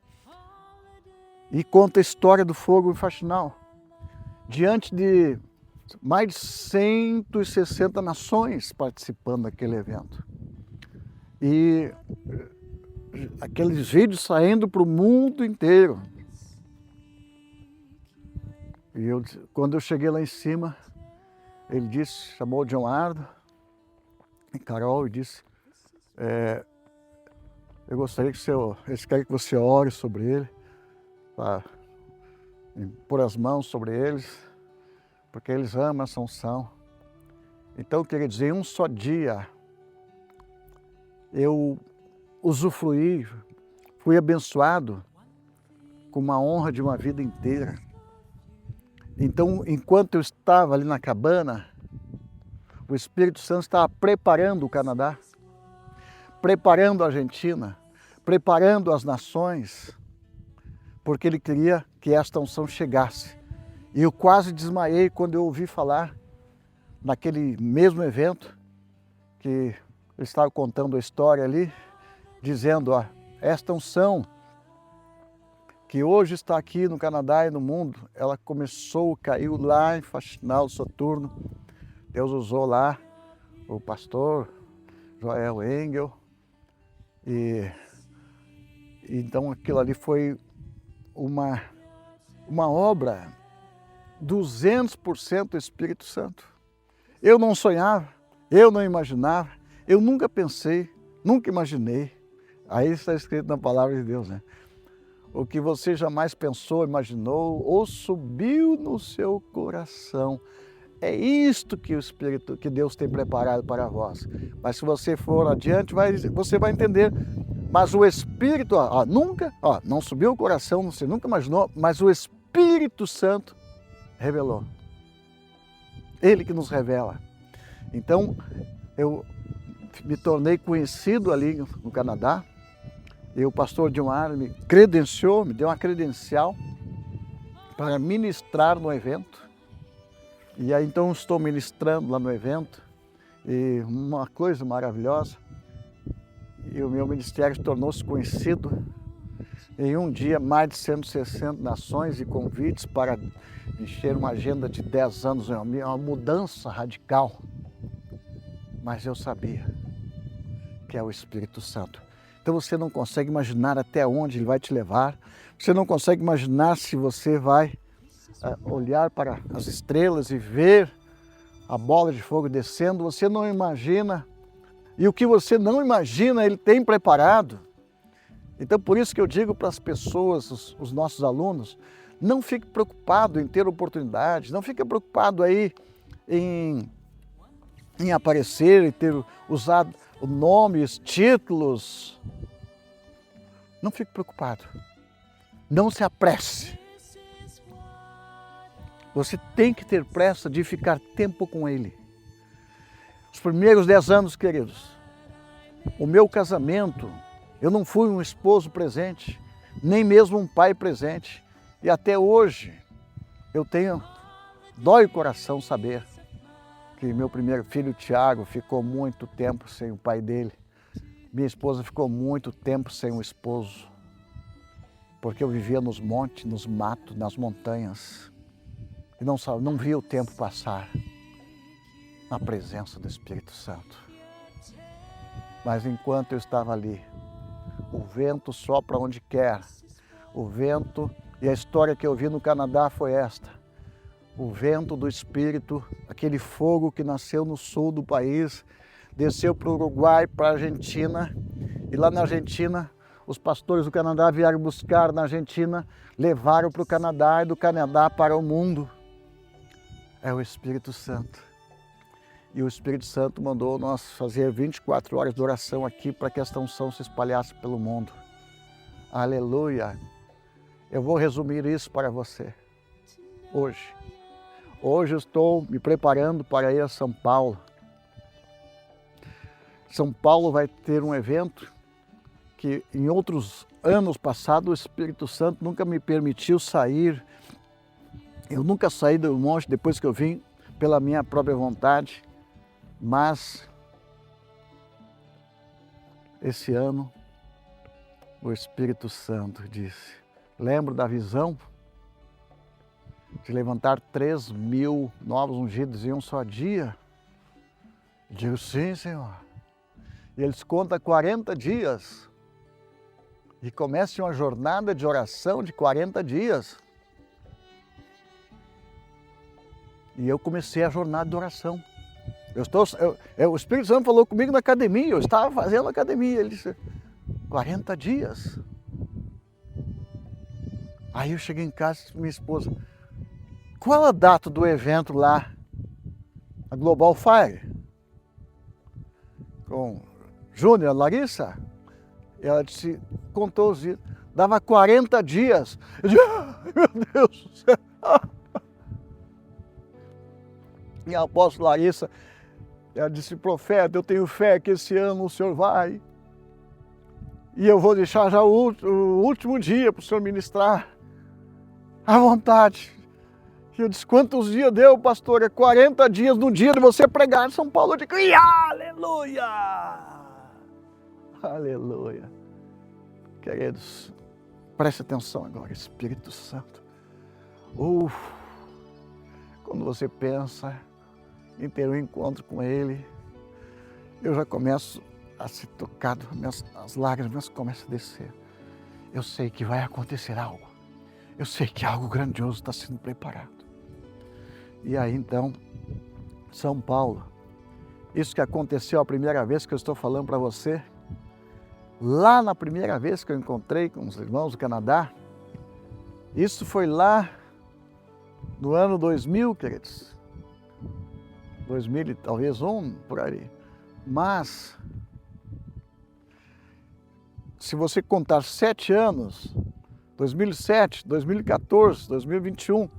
E conta a história do fogo faxinal. Diante de mais de 160 nações participando daquele evento. E aqueles vídeos saindo para o mundo inteiro. E quando eu cheguei lá em cima, ele disse, chamou o John Ardo e Carol e disse, eu gostaria que eles querem que você ore sobre ele, para pôr as mãos sobre eles, porque eles amam essa unção. Então, eu queria dizer, em um só dia, eu usufruí, fui abençoado com uma honra de uma vida inteira. Então, enquanto eu estava ali na cabana, o Espírito Santo estava preparando o Canadá, preparando a Argentina, preparando as nações, porque Ele queria que esta unção chegasse. E eu quase desmaiei quando eu ouvi falar, naquele mesmo evento, que ele estava contando a história ali, dizendo, esta unção que hoje está aqui no Canadá e no mundo, ela caiu lá em Faxinal Soturno. Deus usou lá o pastor Joel Engel. E então aquilo ali foi uma obra 200% Espírito Santo. Eu não sonhava, eu não imaginava, eu nunca pensei, nunca imaginei. Aí está escrito na palavra de Deus, né? O que você jamais pensou, imaginou ou subiu no seu coração É isto que o Espírito, que Deus tem preparado para vós. Mas se você for adiante, você vai entender. Mas o Espírito, nunca, não subiu o coração, você nunca imaginou, mas o Espírito Santo revelou. Ele que nos revela. Então, eu me tornei conhecido ali no Canadá. E o pastor Dilmar me credenciou, me deu uma credencial para ministrar no evento. E aí então estou ministrando lá no evento. E uma coisa maravilhosa, e o meu ministério tornou-se conhecido. Em um dia, mais de 160 nações e convites para encher uma agenda de 10 anos, uma mudança radical. Mas eu sabia que é o Espírito Santo. Então você não consegue imaginar até onde ele vai te levar. Você não consegue imaginar se você vai olhar para as estrelas e ver a bola de fogo descendo. Você não imagina. E o que você não imagina, ele tem preparado. Então por isso que eu digo para as pessoas, os nossos alunos, não fique preocupado em ter oportunidade, não fique preocupado aí em aparecer e ter usado nomes, títulos. Não fique preocupado. Não se apresse. Você tem que ter pressa de ficar tempo com Ele. Os primeiros 10 anos, queridos, o meu casamento, eu não fui um esposo presente, nem mesmo um pai presente. E até hoje, dói o coração saber que meu primeiro filho, Tiago, ficou muito tempo sem o pai dele. Minha esposa ficou muito tempo sem o esposo, porque eu vivia nos montes, nos matos, nas montanhas, e não via o tempo passar na presença do Espírito Santo. Mas enquanto eu estava ali, o vento sopra onde quer, o vento, e a história que eu vi no Canadá foi esta: o vento do Espírito, aquele fogo que nasceu no sul do país, desceu para o Uruguai, para a Argentina, e lá na Argentina, os pastores do Canadá vieram buscar na Argentina, levaram para o Canadá e do Canadá para o mundo. É o Espírito Santo. E o Espírito Santo mandou nós fazer 24 horas de oração aqui para que esta unção se espalhasse pelo mundo. Aleluia! Eu vou resumir isso para você hoje. Hoje eu estou me preparando para ir a São Paulo. São Paulo vai ter um evento que em outros anos passados o Espírito Santo nunca me permitiu sair. Eu nunca saí do monte depois que eu vim pela minha própria vontade, mas esse ano o Espírito Santo disse: lembro da visão de levantar 3.000 novos ungidos em um só dia? Eu digo, sim, Senhor. E eles contam 40 dias. E começa uma jornada de oração de 40 dias. E eu comecei a jornada de oração. O Espírito Santo falou comigo na academia, eu estava fazendo academia. Ele disse, 40 dias. Aí eu cheguei em casa e disse para minha esposa, qual a data do evento lá, a Global Fire? Com Júnior, Larissa? Ela disse, contou os dias, dava 40 dias. Eu disse, meu Deus do céu. E a apóstola Larissa, ela disse, profeta, eu tenho fé que esse ano o senhor vai. E eu vou deixar já o último dia para o senhor ministrar. À vontade. E eu disse, quantos dias deu, pastor? É 40 dias no dia de você pregar em São Paulo. Eu digo, aleluia! Aleluia. Queridos, preste atenção agora, Espírito Santo. Quando você pensa em ter um encontro com Ele, eu já começo a ser tocado, as lágrimas começam a descer. Eu sei que vai acontecer algo. Eu sei que algo grandioso está sendo preparado. E aí então, São Paulo, isso que aconteceu a primeira vez que eu estou falando para você, lá na primeira vez que eu encontrei com os irmãos do Canadá, isso foi lá no ano 2000, queridos. 2000, talvez por aí. Mas, se você contar 7 anos, 2007, 2014, 2021,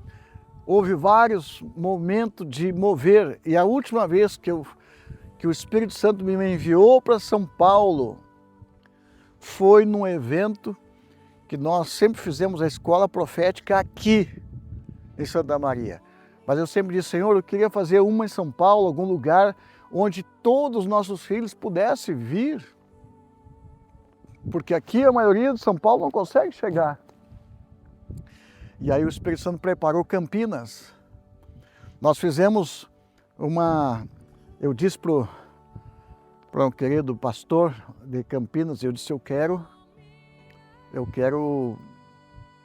houve vários momentos de mover. E a última vez que o Espírito Santo me enviou para São Paulo foi num evento que nós sempre fizemos a escola profética aqui em Santa Maria. Mas eu sempre disse, Senhor, eu queria fazer uma em São Paulo, algum lugar onde todos os nossos filhos pudessem vir. Porque aqui a maioria de São Paulo não consegue chegar. E aí o Espírito Santo preparou Campinas. Nós fizemos eu disse para um querido pastor de Campinas, eu disse, eu quero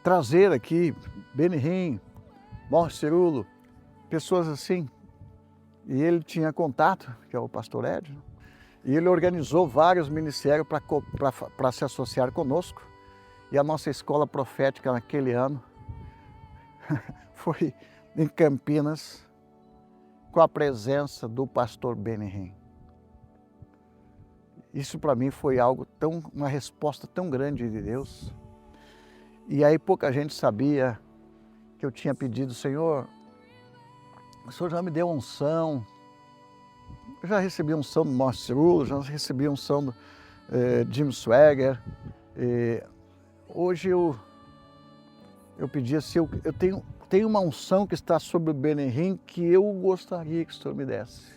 trazer aqui Benihim, Morro Cerulo, pessoas assim. E ele tinha contato, que é o pastor Edson, e ele organizou vários ministérios para se associar conosco. E a nossa escola profética naquele ano foi em Campinas, com a presença do pastor Benihim. Isso para mim foi uma resposta tão grande de Deus. E aí pouca gente sabia que eu tinha pedido, Senhor, o Senhor já me deu unção. Eu já recebi unção do Morro Cerulo, já recebi unção do Jim Swagger. Hoje eu pedi assim, eu tenho uma unção que está sobre o Benihim que eu gostaria que o Senhor me desse.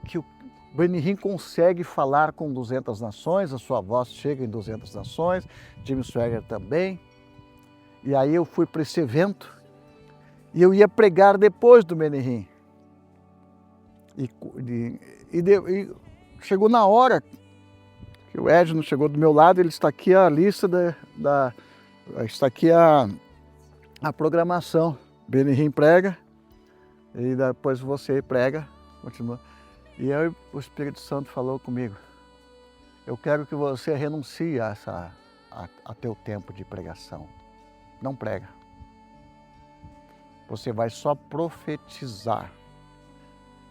Que o Benihim consegue falar com 200 nações, a sua voz chega em 200 nações, Jim Swagger também. E aí eu fui para esse evento e eu ia pregar depois do Benihim. E chegou na hora que o Edson chegou do meu lado, ele está aqui a lista está aqui a programação. Benihim prega e depois você prega, continua. E aí o Espírito Santo falou comigo, eu quero que você renuncie a teu tempo de pregação. Não prega. Você vai só profetizar.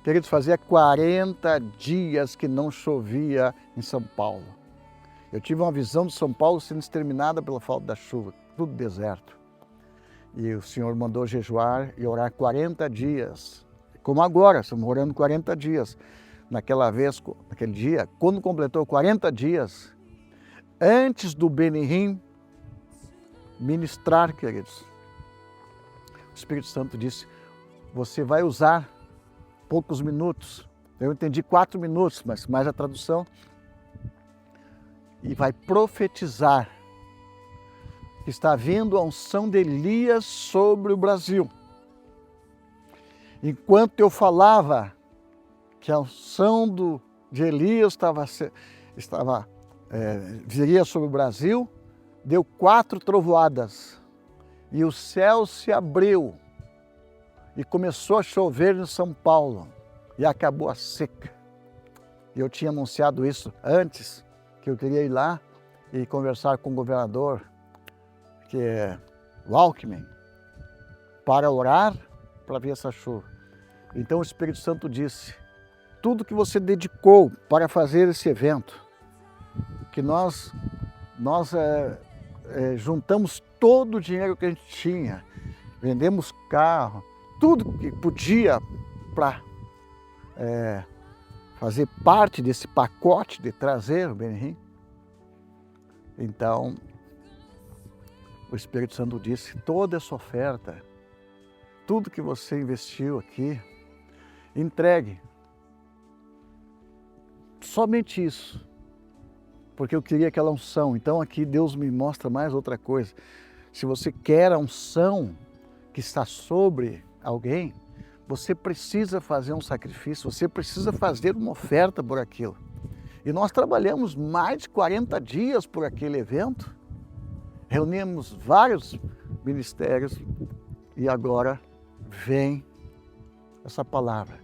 Queridos, fazia 40 dias que não chovia em São Paulo. Eu tive uma visão de São Paulo sendo exterminada pela falta da chuva, tudo deserto. E o Senhor mandou jejuar e orar 40 dias. Como agora, estamos orando 40 dias. Naquele dia, quando completou 40 dias, antes do Benihim ministrar, queridos, o Espírito Santo disse, você vai usar poucos minutos, eu entendi 4 minutos, mas mais a tradução, e vai profetizar que está vindo a unção de Elias sobre o Brasil. Enquanto eu falava que a unção de Elias viria sobre o Brasil, deu 4 trovoadas e o céu se abriu e começou a chover em São Paulo e acabou a seca. E eu tinha anunciado isso antes, que eu queria ir lá e conversar com o governador, que é o Alckmin, para orar para ver essa chuva. Então o Espírito Santo disse, tudo que você dedicou para fazer esse evento, que nós juntamos todo o dinheiro que a gente tinha, vendemos carro, tudo que podia para fazer parte desse pacote de trazer o Benihim. Então, o Espírito Santo disse, toda essa oferta, tudo que você investiu aqui, entregue. Somente isso. Porque eu queria aquela unção. Então aqui Deus me mostra mais outra coisa. Se você quer a unção que está sobre alguém, você precisa fazer um sacrifício, você precisa fazer uma oferta por aquilo. E nós trabalhamos mais de 40 dias por aquele evento, reunimos vários ministérios e agora vem essa palavra.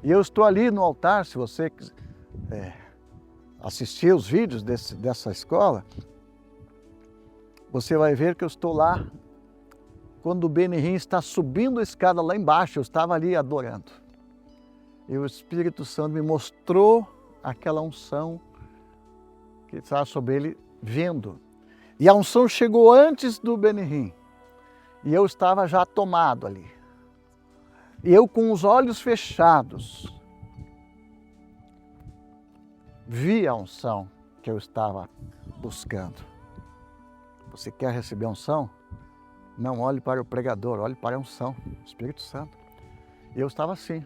E eu estou ali no altar, se você assistir os vídeos dessa escola, você vai ver que eu estou lá, quando o Benihim está subindo a escada lá embaixo, eu estava ali adorando. E o Espírito Santo me mostrou aquela unção que estava sobre ele vindo. E a unção chegou antes do Benihim. E eu estava já tomado ali. E eu com os olhos fechados vi a unção que eu estava buscando. Você quer receber a unção? Não olhe para o pregador, olhe para a unção, Espírito Santo. E eu estava assim.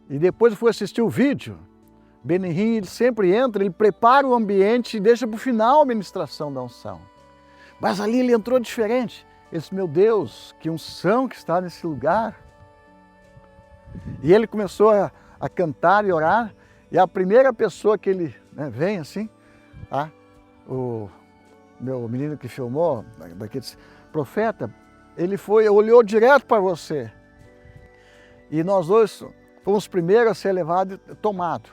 E depois eu fui assistir o vídeo. Benihim, ele sempre entra, ele prepara o ambiente e deixa para o final a ministração da unção. Mas ali ele entrou diferente. Ele disse, meu Deus, que unção que está nesse lugar. E ele começou a cantar e orar. E a primeira pessoa que ele vem assim, o meu menino que filmou, daqueles profeta, ele olhou direto para você. E nós dois fomos os primeiros a ser levados e tomados.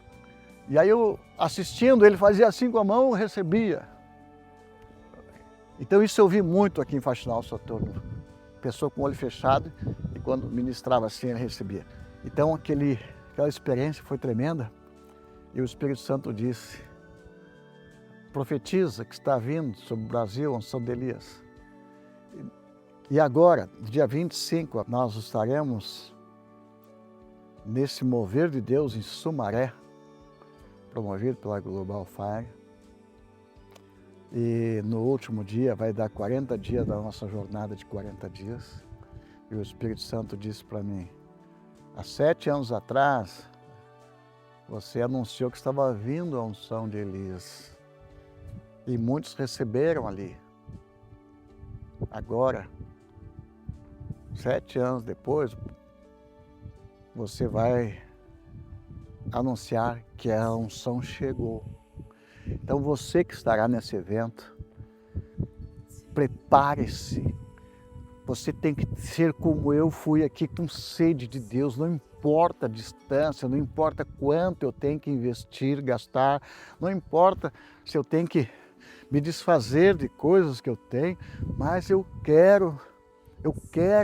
E aí eu, assistindo, ele fazia assim com a mão, recebia. Então isso eu vi muito aqui em Faxinal Soturno. Pessoa com o olho fechado e quando ministrava assim, ele recebia. Então aquela experiência foi tremenda. E o Espírito Santo disse, profetiza que está vindo sobre o Brasil a unção de Elias. E agora, dia 25, nós estaremos nesse mover de Deus em Sumaré, promovido pela Global Fire. E no último dia vai dar 40 dias da nossa jornada de 40 dias. E o Espírito Santo disse para mim, há 7 anos atrás, você anunciou que estava vindo a unção de Elias. E muitos receberam ali. Agora, 7 anos depois, você vai anunciar que a unção chegou. Então você que estará nesse evento, prepare-se. Você tem que ser como eu fui aqui, com sede de Deus. Não importa a distância, não importa quanto eu tenho que investir, gastar, não importa se eu tenho que me desfazer de coisas que eu tenho, mas eu quero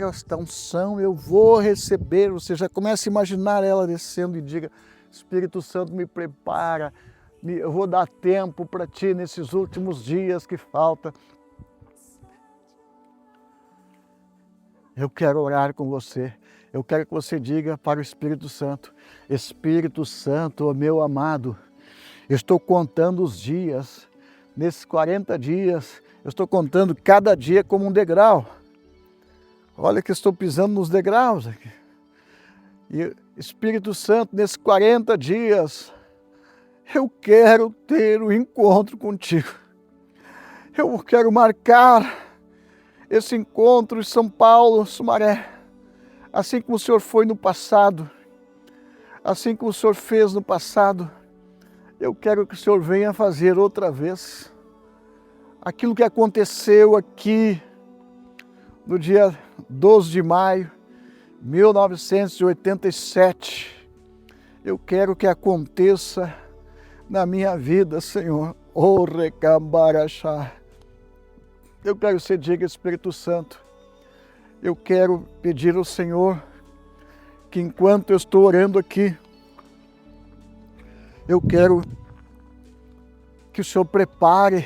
esta unção, eu vou receber. Você já começa a imaginar ela descendo e diga, Espírito Santo, me prepara, eu vou dar tempo para ti nesses últimos dias que falta. Eu quero orar com você. Eu quero que você diga para o Espírito Santo, Espírito Santo, meu amado, eu estou contando os dias. Nesses 40 dias, eu estou contando cada dia como um degrau. Olha que eu estou pisando nos degraus aqui. E Espírito Santo, nesses 40 dias, eu quero ter um encontro contigo. Eu quero marcar esse encontro em São Paulo, Sumaré, assim como o Senhor foi no passado, assim como o Senhor fez no passado, eu quero que o Senhor venha fazer outra vez aquilo que aconteceu aqui no dia 12 de maio de 1987. Eu quero que aconteça na minha vida, Senhor. O recambarachá. Eu quero que você diga, Espírito Santo, eu quero pedir ao Senhor que enquanto eu estou orando aqui, eu quero que o Senhor prepare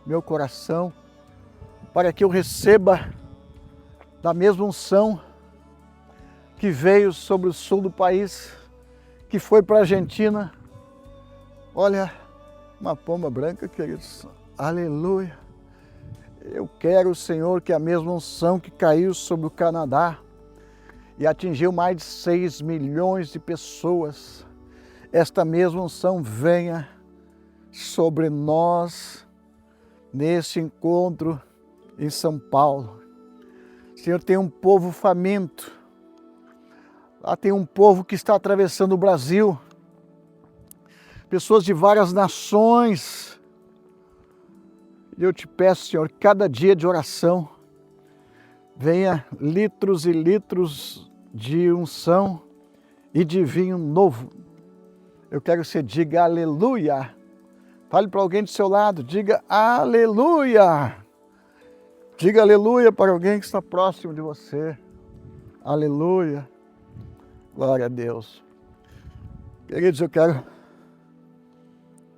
meu coração para que eu receba da mesma unção que veio sobre o sul do país, que foi para a Argentina. Olha, uma pomba branca, queridos. Aleluia. Eu quero, Senhor, que a mesma unção que caiu sobre o Canadá e atingiu mais de 6 milhões de pessoas, esta mesma unção venha sobre nós nesse encontro em São Paulo. Senhor, tem um povo faminto, lá tem um povo que está atravessando o Brasil, pessoas de várias nações. E eu te peço, Senhor, cada dia de oração, venha litros e litros de unção e de vinho novo. Eu quero que você diga aleluia. Fale para alguém do seu lado, diga aleluia. Diga aleluia para alguém que está próximo de você. Aleluia. Glória a Deus. Queridos, eu quero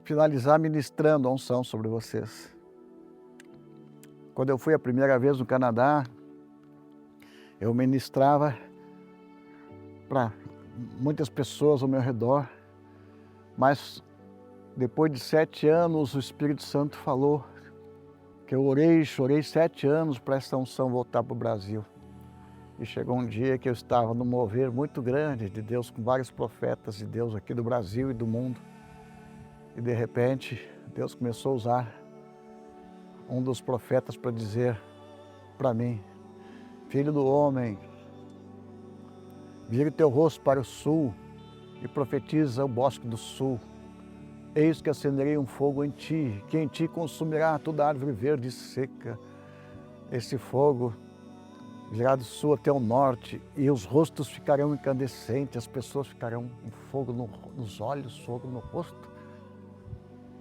finalizar ministrando a unção sobre vocês. Quando eu fui a primeira vez no Canadá, eu ministrava para muitas pessoas ao meu redor, mas depois de 7 anos o Espírito Santo falou que eu orei e chorei 7 anos para essa unção voltar para o Brasil. E chegou um dia que eu estava num mover muito grande de Deus, com vários profetas de Deus aqui do Brasil e do mundo. E de repente, Deus começou a usar um dos profetas para dizer para mim: filho do homem, vira o teu rosto para o sul e profetiza o bosque do sul. Eis que acenderei um fogo em ti, que em ti consumirá toda árvore verde e seca. Esse fogo virá do sul até o norte, e os rostos ficarão incandescentes, as pessoas ficarão com fogo nos olhos, fogo no rosto.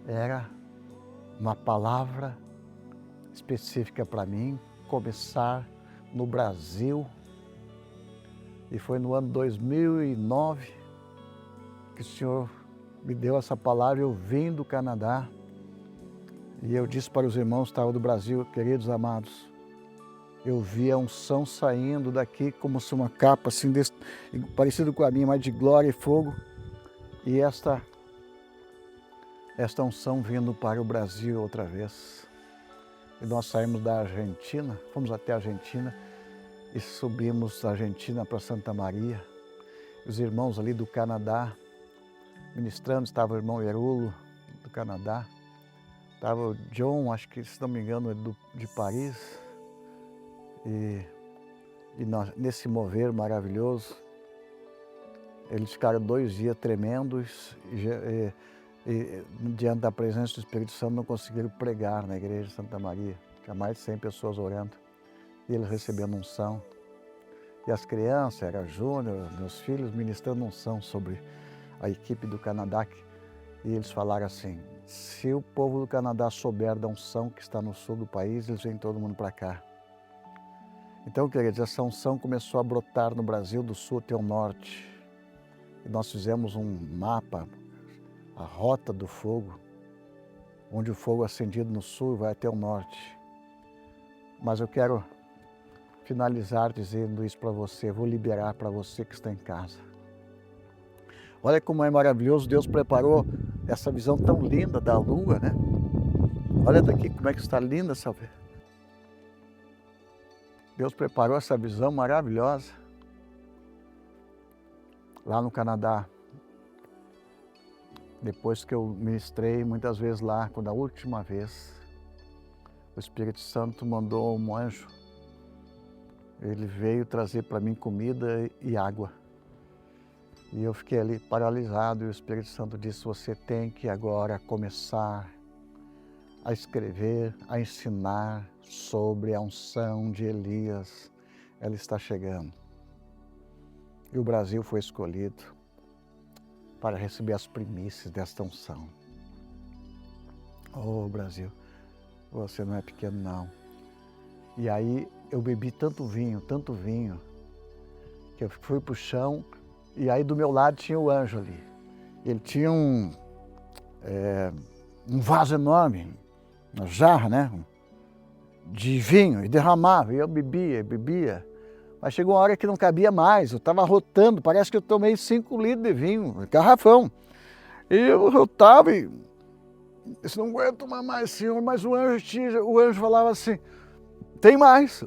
Era uma palavra específica para mim, começar no Brasil. E foi no ano 2009 que o Senhor me deu essa palavra. Eu vim do Canadá e eu disse para os irmãos que estavam do Brasil: queridos amados, eu vi a unção saindo daqui como se uma capa assim, parecido com a minha, mas de glória e fogo. E esta unção vindo para o Brasil outra vez. E nós saímos da Argentina, fomos até a Argentina e subimos da Argentina para Santa Maria. Os irmãos ali do Canadá ministrando, estava o irmão Herulo do Canadá, estava o John, acho que, se não me engano, de Paris. E nós, nesse mover maravilhoso, eles ficaram 2 dias tremendos e diante da presença do Espírito Santo não conseguiram pregar na igreja de Santa Maria. Tinha mais de 100 pessoas orando e eles recebendo unção. E as crianças, era Júnior, meus filhos, ministrando unção sobre a equipe do Canadá. E eles falaram assim: se o povo do Canadá souber da unção que está no sul do país, eles vêm todo mundo para cá. Então, queridos, essa unção começou a brotar no Brasil do sul até o norte. E nós fizemos um mapa, a rota do fogo, onde o fogo acendido no sul vai até o norte. Mas eu quero finalizar dizendo isso para você, vou liberar para você que está em casa. Olha como é maravilhoso, Deus preparou essa visão tão linda da lua, né? Olha daqui como é que está linda essa vez. Deus preparou essa visão maravilhosa lá no Canadá. Depois que eu ministrei muitas vezes lá, quando a última vez, o Espírito Santo mandou um anjo. Ele veio trazer para mim comida e água. E eu fiquei ali paralisado e o Espírito Santo disse: você tem que agora começar a escrever, a ensinar sobre a unção de Elias. Ela está chegando. E o Brasil foi escolhido para receber as primícias desta unção. Oh, Brasil, você não é pequeno, não. E aí eu bebi tanto vinho, que eu fui para o chão e aí do meu lado tinha o anjo ali. Ele tinha um vaso enorme, uma jarra, né, de vinho, e derramava, e eu bebia. Mas chegou uma hora que não cabia mais, eu estava arrotando, parece que eu tomei 5 litros de vinho, garrafão. E eu arrotava e disse: não aguento tomar mais, Senhor. Mas o anjo falava assim: tem mais.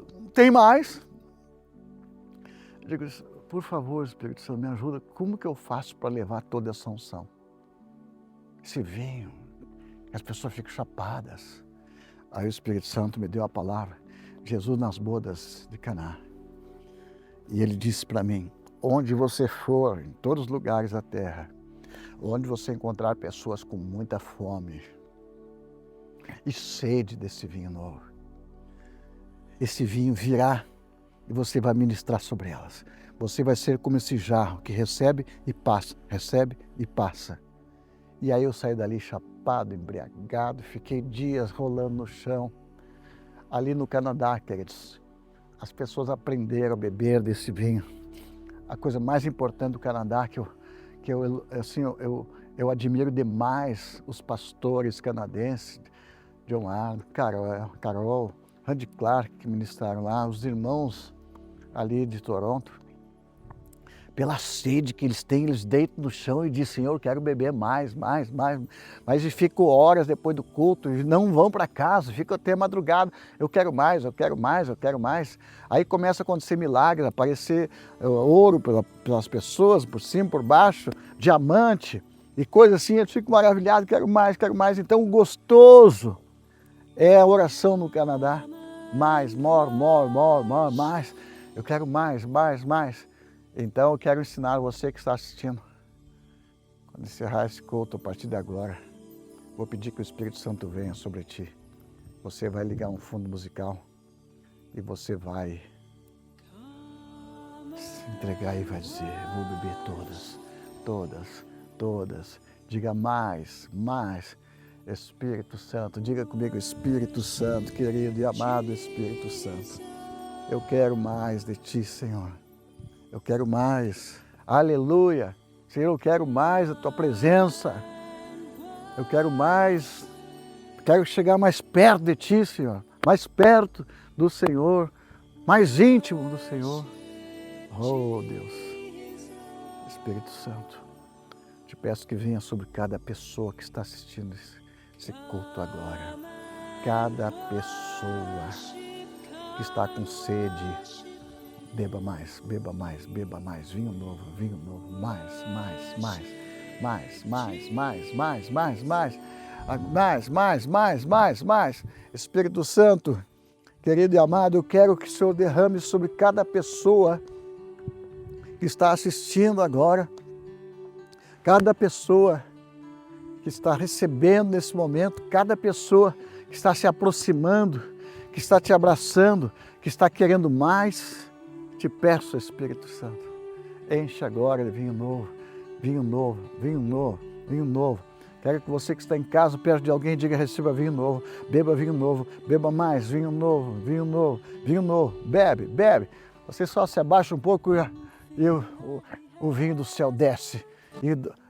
Eu digo: por favor, Espírito Santo, me ajuda, como que eu faço para levar toda essa unção? Esse vinho, as pessoas ficam chapadas. Aí o Espírito Santo me deu a palavra, Jesus nas bodas de Caná. E ele disse para mim: onde você for, em todos os lugares da terra, onde você encontrar pessoas com muita fome e sede desse vinho novo, esse vinho virá e você vai ministrar sobre elas. Você vai ser como esse jarro que recebe e passa, recebe e passa. E aí eu saí dali chapado, embriagado, fiquei dias rolando no chão. Ali no Canadá, queridos, as pessoas aprenderam a beber desse vinho. A coisa mais importante do Canadá que que eu admiro demais os pastores canadenses, John Arnold, Carol, Randy Clark, que ministraram lá, os irmãos ali de Toronto. Pela sede que eles têm, eles deitam no chão e dizem, Senhor, eu quero beber mais. Mas e ficam horas depois do culto e não vão para casa, ficam até madrugada. Eu quero mais. Aí começa a acontecer milagres, aparecer ouro pelas pessoas, por cima, por baixo, diamante e coisa assim. Eu fico maravilhado, quero mais. Então o gostoso é a oração no Canadá. Mais. Eu quero mais. Então eu quero ensinar você que está assistindo, quando encerrar esse culto a partir de agora, vou pedir que o Espírito Santo venha sobre ti. Você vai ligar um fundo musical e você vai se entregar e vai dizer, vou beber todas. Diga mais. Espírito Santo, diga comigo, Espírito Santo, querido e amado Espírito Santo. Eu quero mais de ti, Senhor. Eu quero mais, aleluia, Senhor, eu quero mais a Tua presença, eu quero mais, quero chegar mais perto de Ti, Senhor, mais perto do Senhor, mais íntimo do Senhor. Oh, Deus, Espírito Santo, te peço que venha sobre cada pessoa que está assistindo esse culto agora, cada pessoa que está com sede, beba mais, vinho novo, mais. Espírito Santo, querido e amado, eu quero que o Senhor derrame sobre cada pessoa que está assistindo agora, cada pessoa que está recebendo nesse momento, cada pessoa que está se aproximando, que está te abraçando, que está querendo mais. Te peço, Espírito Santo, enche agora de vinho novo. Quero que você que está em casa, perto de alguém, diga, receba vinho novo, beba mais, vinho novo, bebe. Você só se abaixa um pouco e o vinho do céu desce,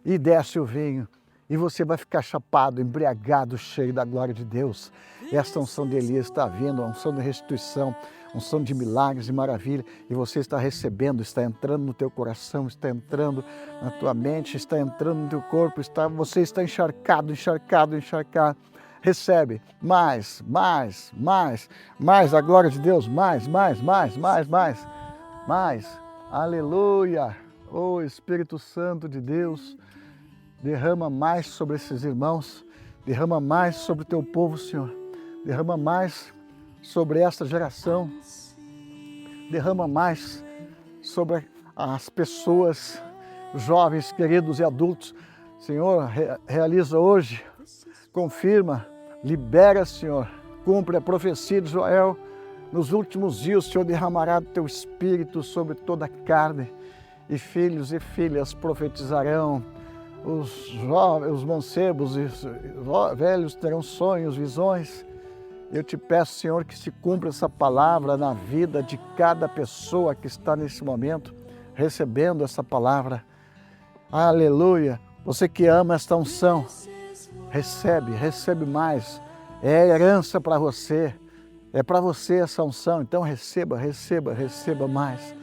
e desce o vinho, e você vai ficar chapado, embriagado, cheio da glória de Deus. Esta unção de Elias está vindo, a unção de restituição, unção de milagres e maravilha, e você está recebendo, está entrando no teu coração, está entrando na tua mente, está entrando no teu corpo, você está encharcado. Recebe mais, a glória de Deus, mais. Aleluia! Oh, Espírito Santo de Deus, derrama mais sobre esses irmãos, derrama mais sobre o teu povo, Senhor, derrama mais sobre esta geração, derrama mais sobre as pessoas, jovens, queridos e adultos. Senhor, realiza hoje, confirma, libera, Senhor, cumpre a profecia de Joel. Nos últimos dias, o Senhor derramará do teu Espírito sobre toda a carne, e filhos e filhas profetizarão, os mancebos e os velhos terão sonhos, visões. Eu te peço, Senhor, que se cumpra essa palavra na vida de cada pessoa que está nesse momento recebendo essa palavra. Aleluia! Você que ama esta unção, recebe mais. É herança para você, é para você essa unção, então receba mais.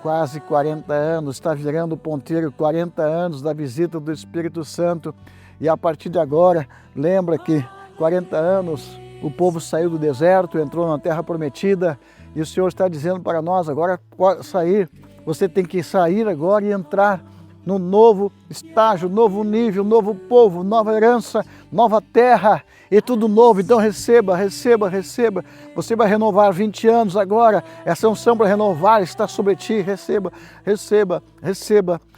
Quase 40 anos, está virando o ponteiro, 40 anos da visita do Espírito Santo, e a partir de agora, lembra que 40 anos o povo saiu do deserto, entrou na terra prometida, e o Senhor está dizendo para nós agora sair. Você tem que sair agora e entrar no novo estágio, novo nível, novo povo, nova herança, nova terra e tudo novo. Então receba. Você vai renovar 20 anos agora. Essa unção para renovar está sobre ti. Receba.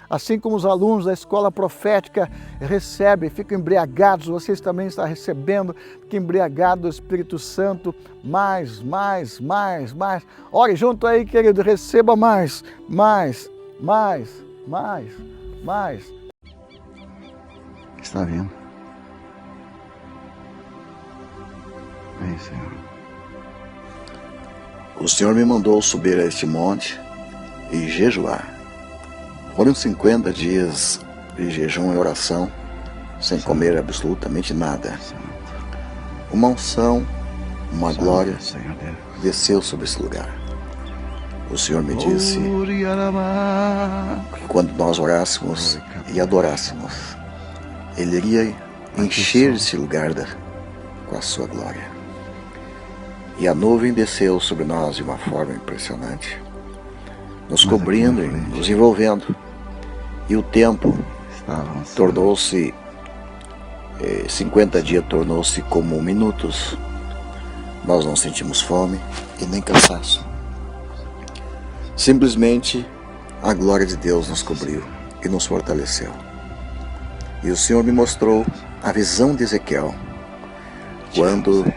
Assim como os alunos da escola profética recebem, ficam embriagados, vocês também estão recebendo, fiquem embriagados do Espírito Santo, mais. Ore junto aí, querido, receba mais. Está vindo? Vem, Senhor. O Senhor me mandou subir a este monte e jejuar. Foram 50 dias de jejum e oração, sem comer absolutamente nada. Uma unção, uma glória Senhor Deus. desceu sobre esse lugar. O Senhor me disse que quando nós orássemos e adorássemos, Ele iria encher esse lugar com a sua glória. E a nuvem desceu sobre nós de uma forma impressionante, nos cobrindo e nos envolvendo. E o tempo tornou-se, 50 dias tornou-se como minutos. Nós não sentimos fome e nem cansaço. Simplesmente a glória de Deus nos cobriu e nos fortaleceu. E o Senhor me mostrou a visão de Ezequiel, quando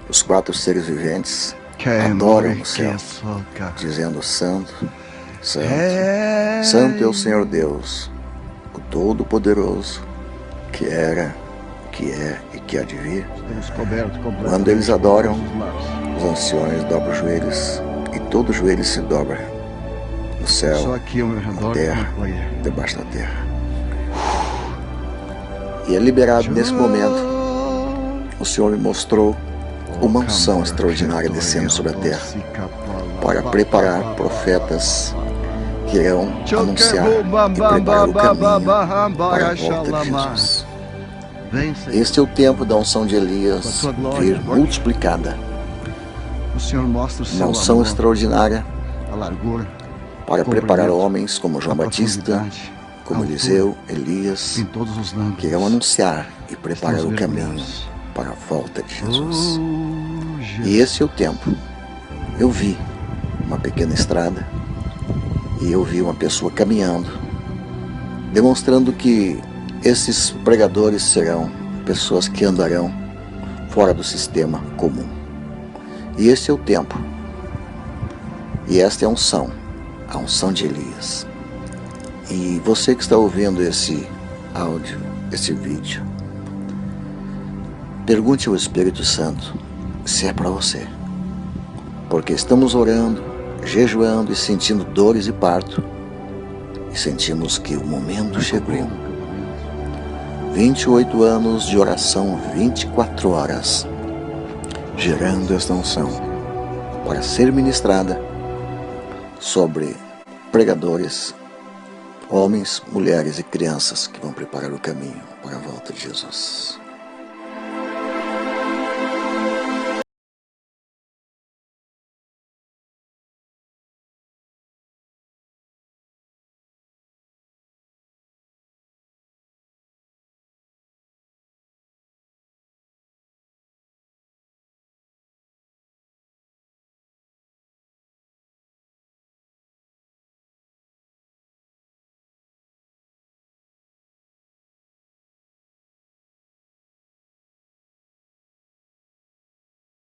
os 4 seres viventes adoram no céu, dizendo: Santo, Santo, Santo é o Senhor Deus, o Todo-Poderoso, que era, que é e que há de vir. Quando eles adoram, os anciões dobram os joelhos, e todo joelho se dobra, no céu, na terra, debaixo da terra. E é liberado nesse momento. O Senhor me mostrou uma unção extraordinária descendo sobre a terra, para preparar profetas que irão anunciar e preparar o caminho para a volta de Jesus. Este é o tempo da unção de Elias vir multiplicada, uma unção extraordinária para preparar homens como João Batista, como Eliseu, Elias, que irão anunciar e preparar o caminho para a volta de Jesus. E esse é o tempo. Eu vi uma pequena estrada e eu vi uma pessoa caminhando, demonstrando que esses pregadores serão pessoas que andarão fora do sistema comum. E esse é o tempo. E esta é a unção de Elias. E você que está ouvindo esse áudio, esse vídeo, pergunte ao Espírito Santo se é para você. Porque estamos orando, jejuando e sentindo dores e parto. E sentimos que o momento chegou. 28 anos de oração, 24 horas, gerando esta unção para ser ministrada sobre pregadores, homens, mulheres e crianças que vão preparar o caminho para a volta de Jesus.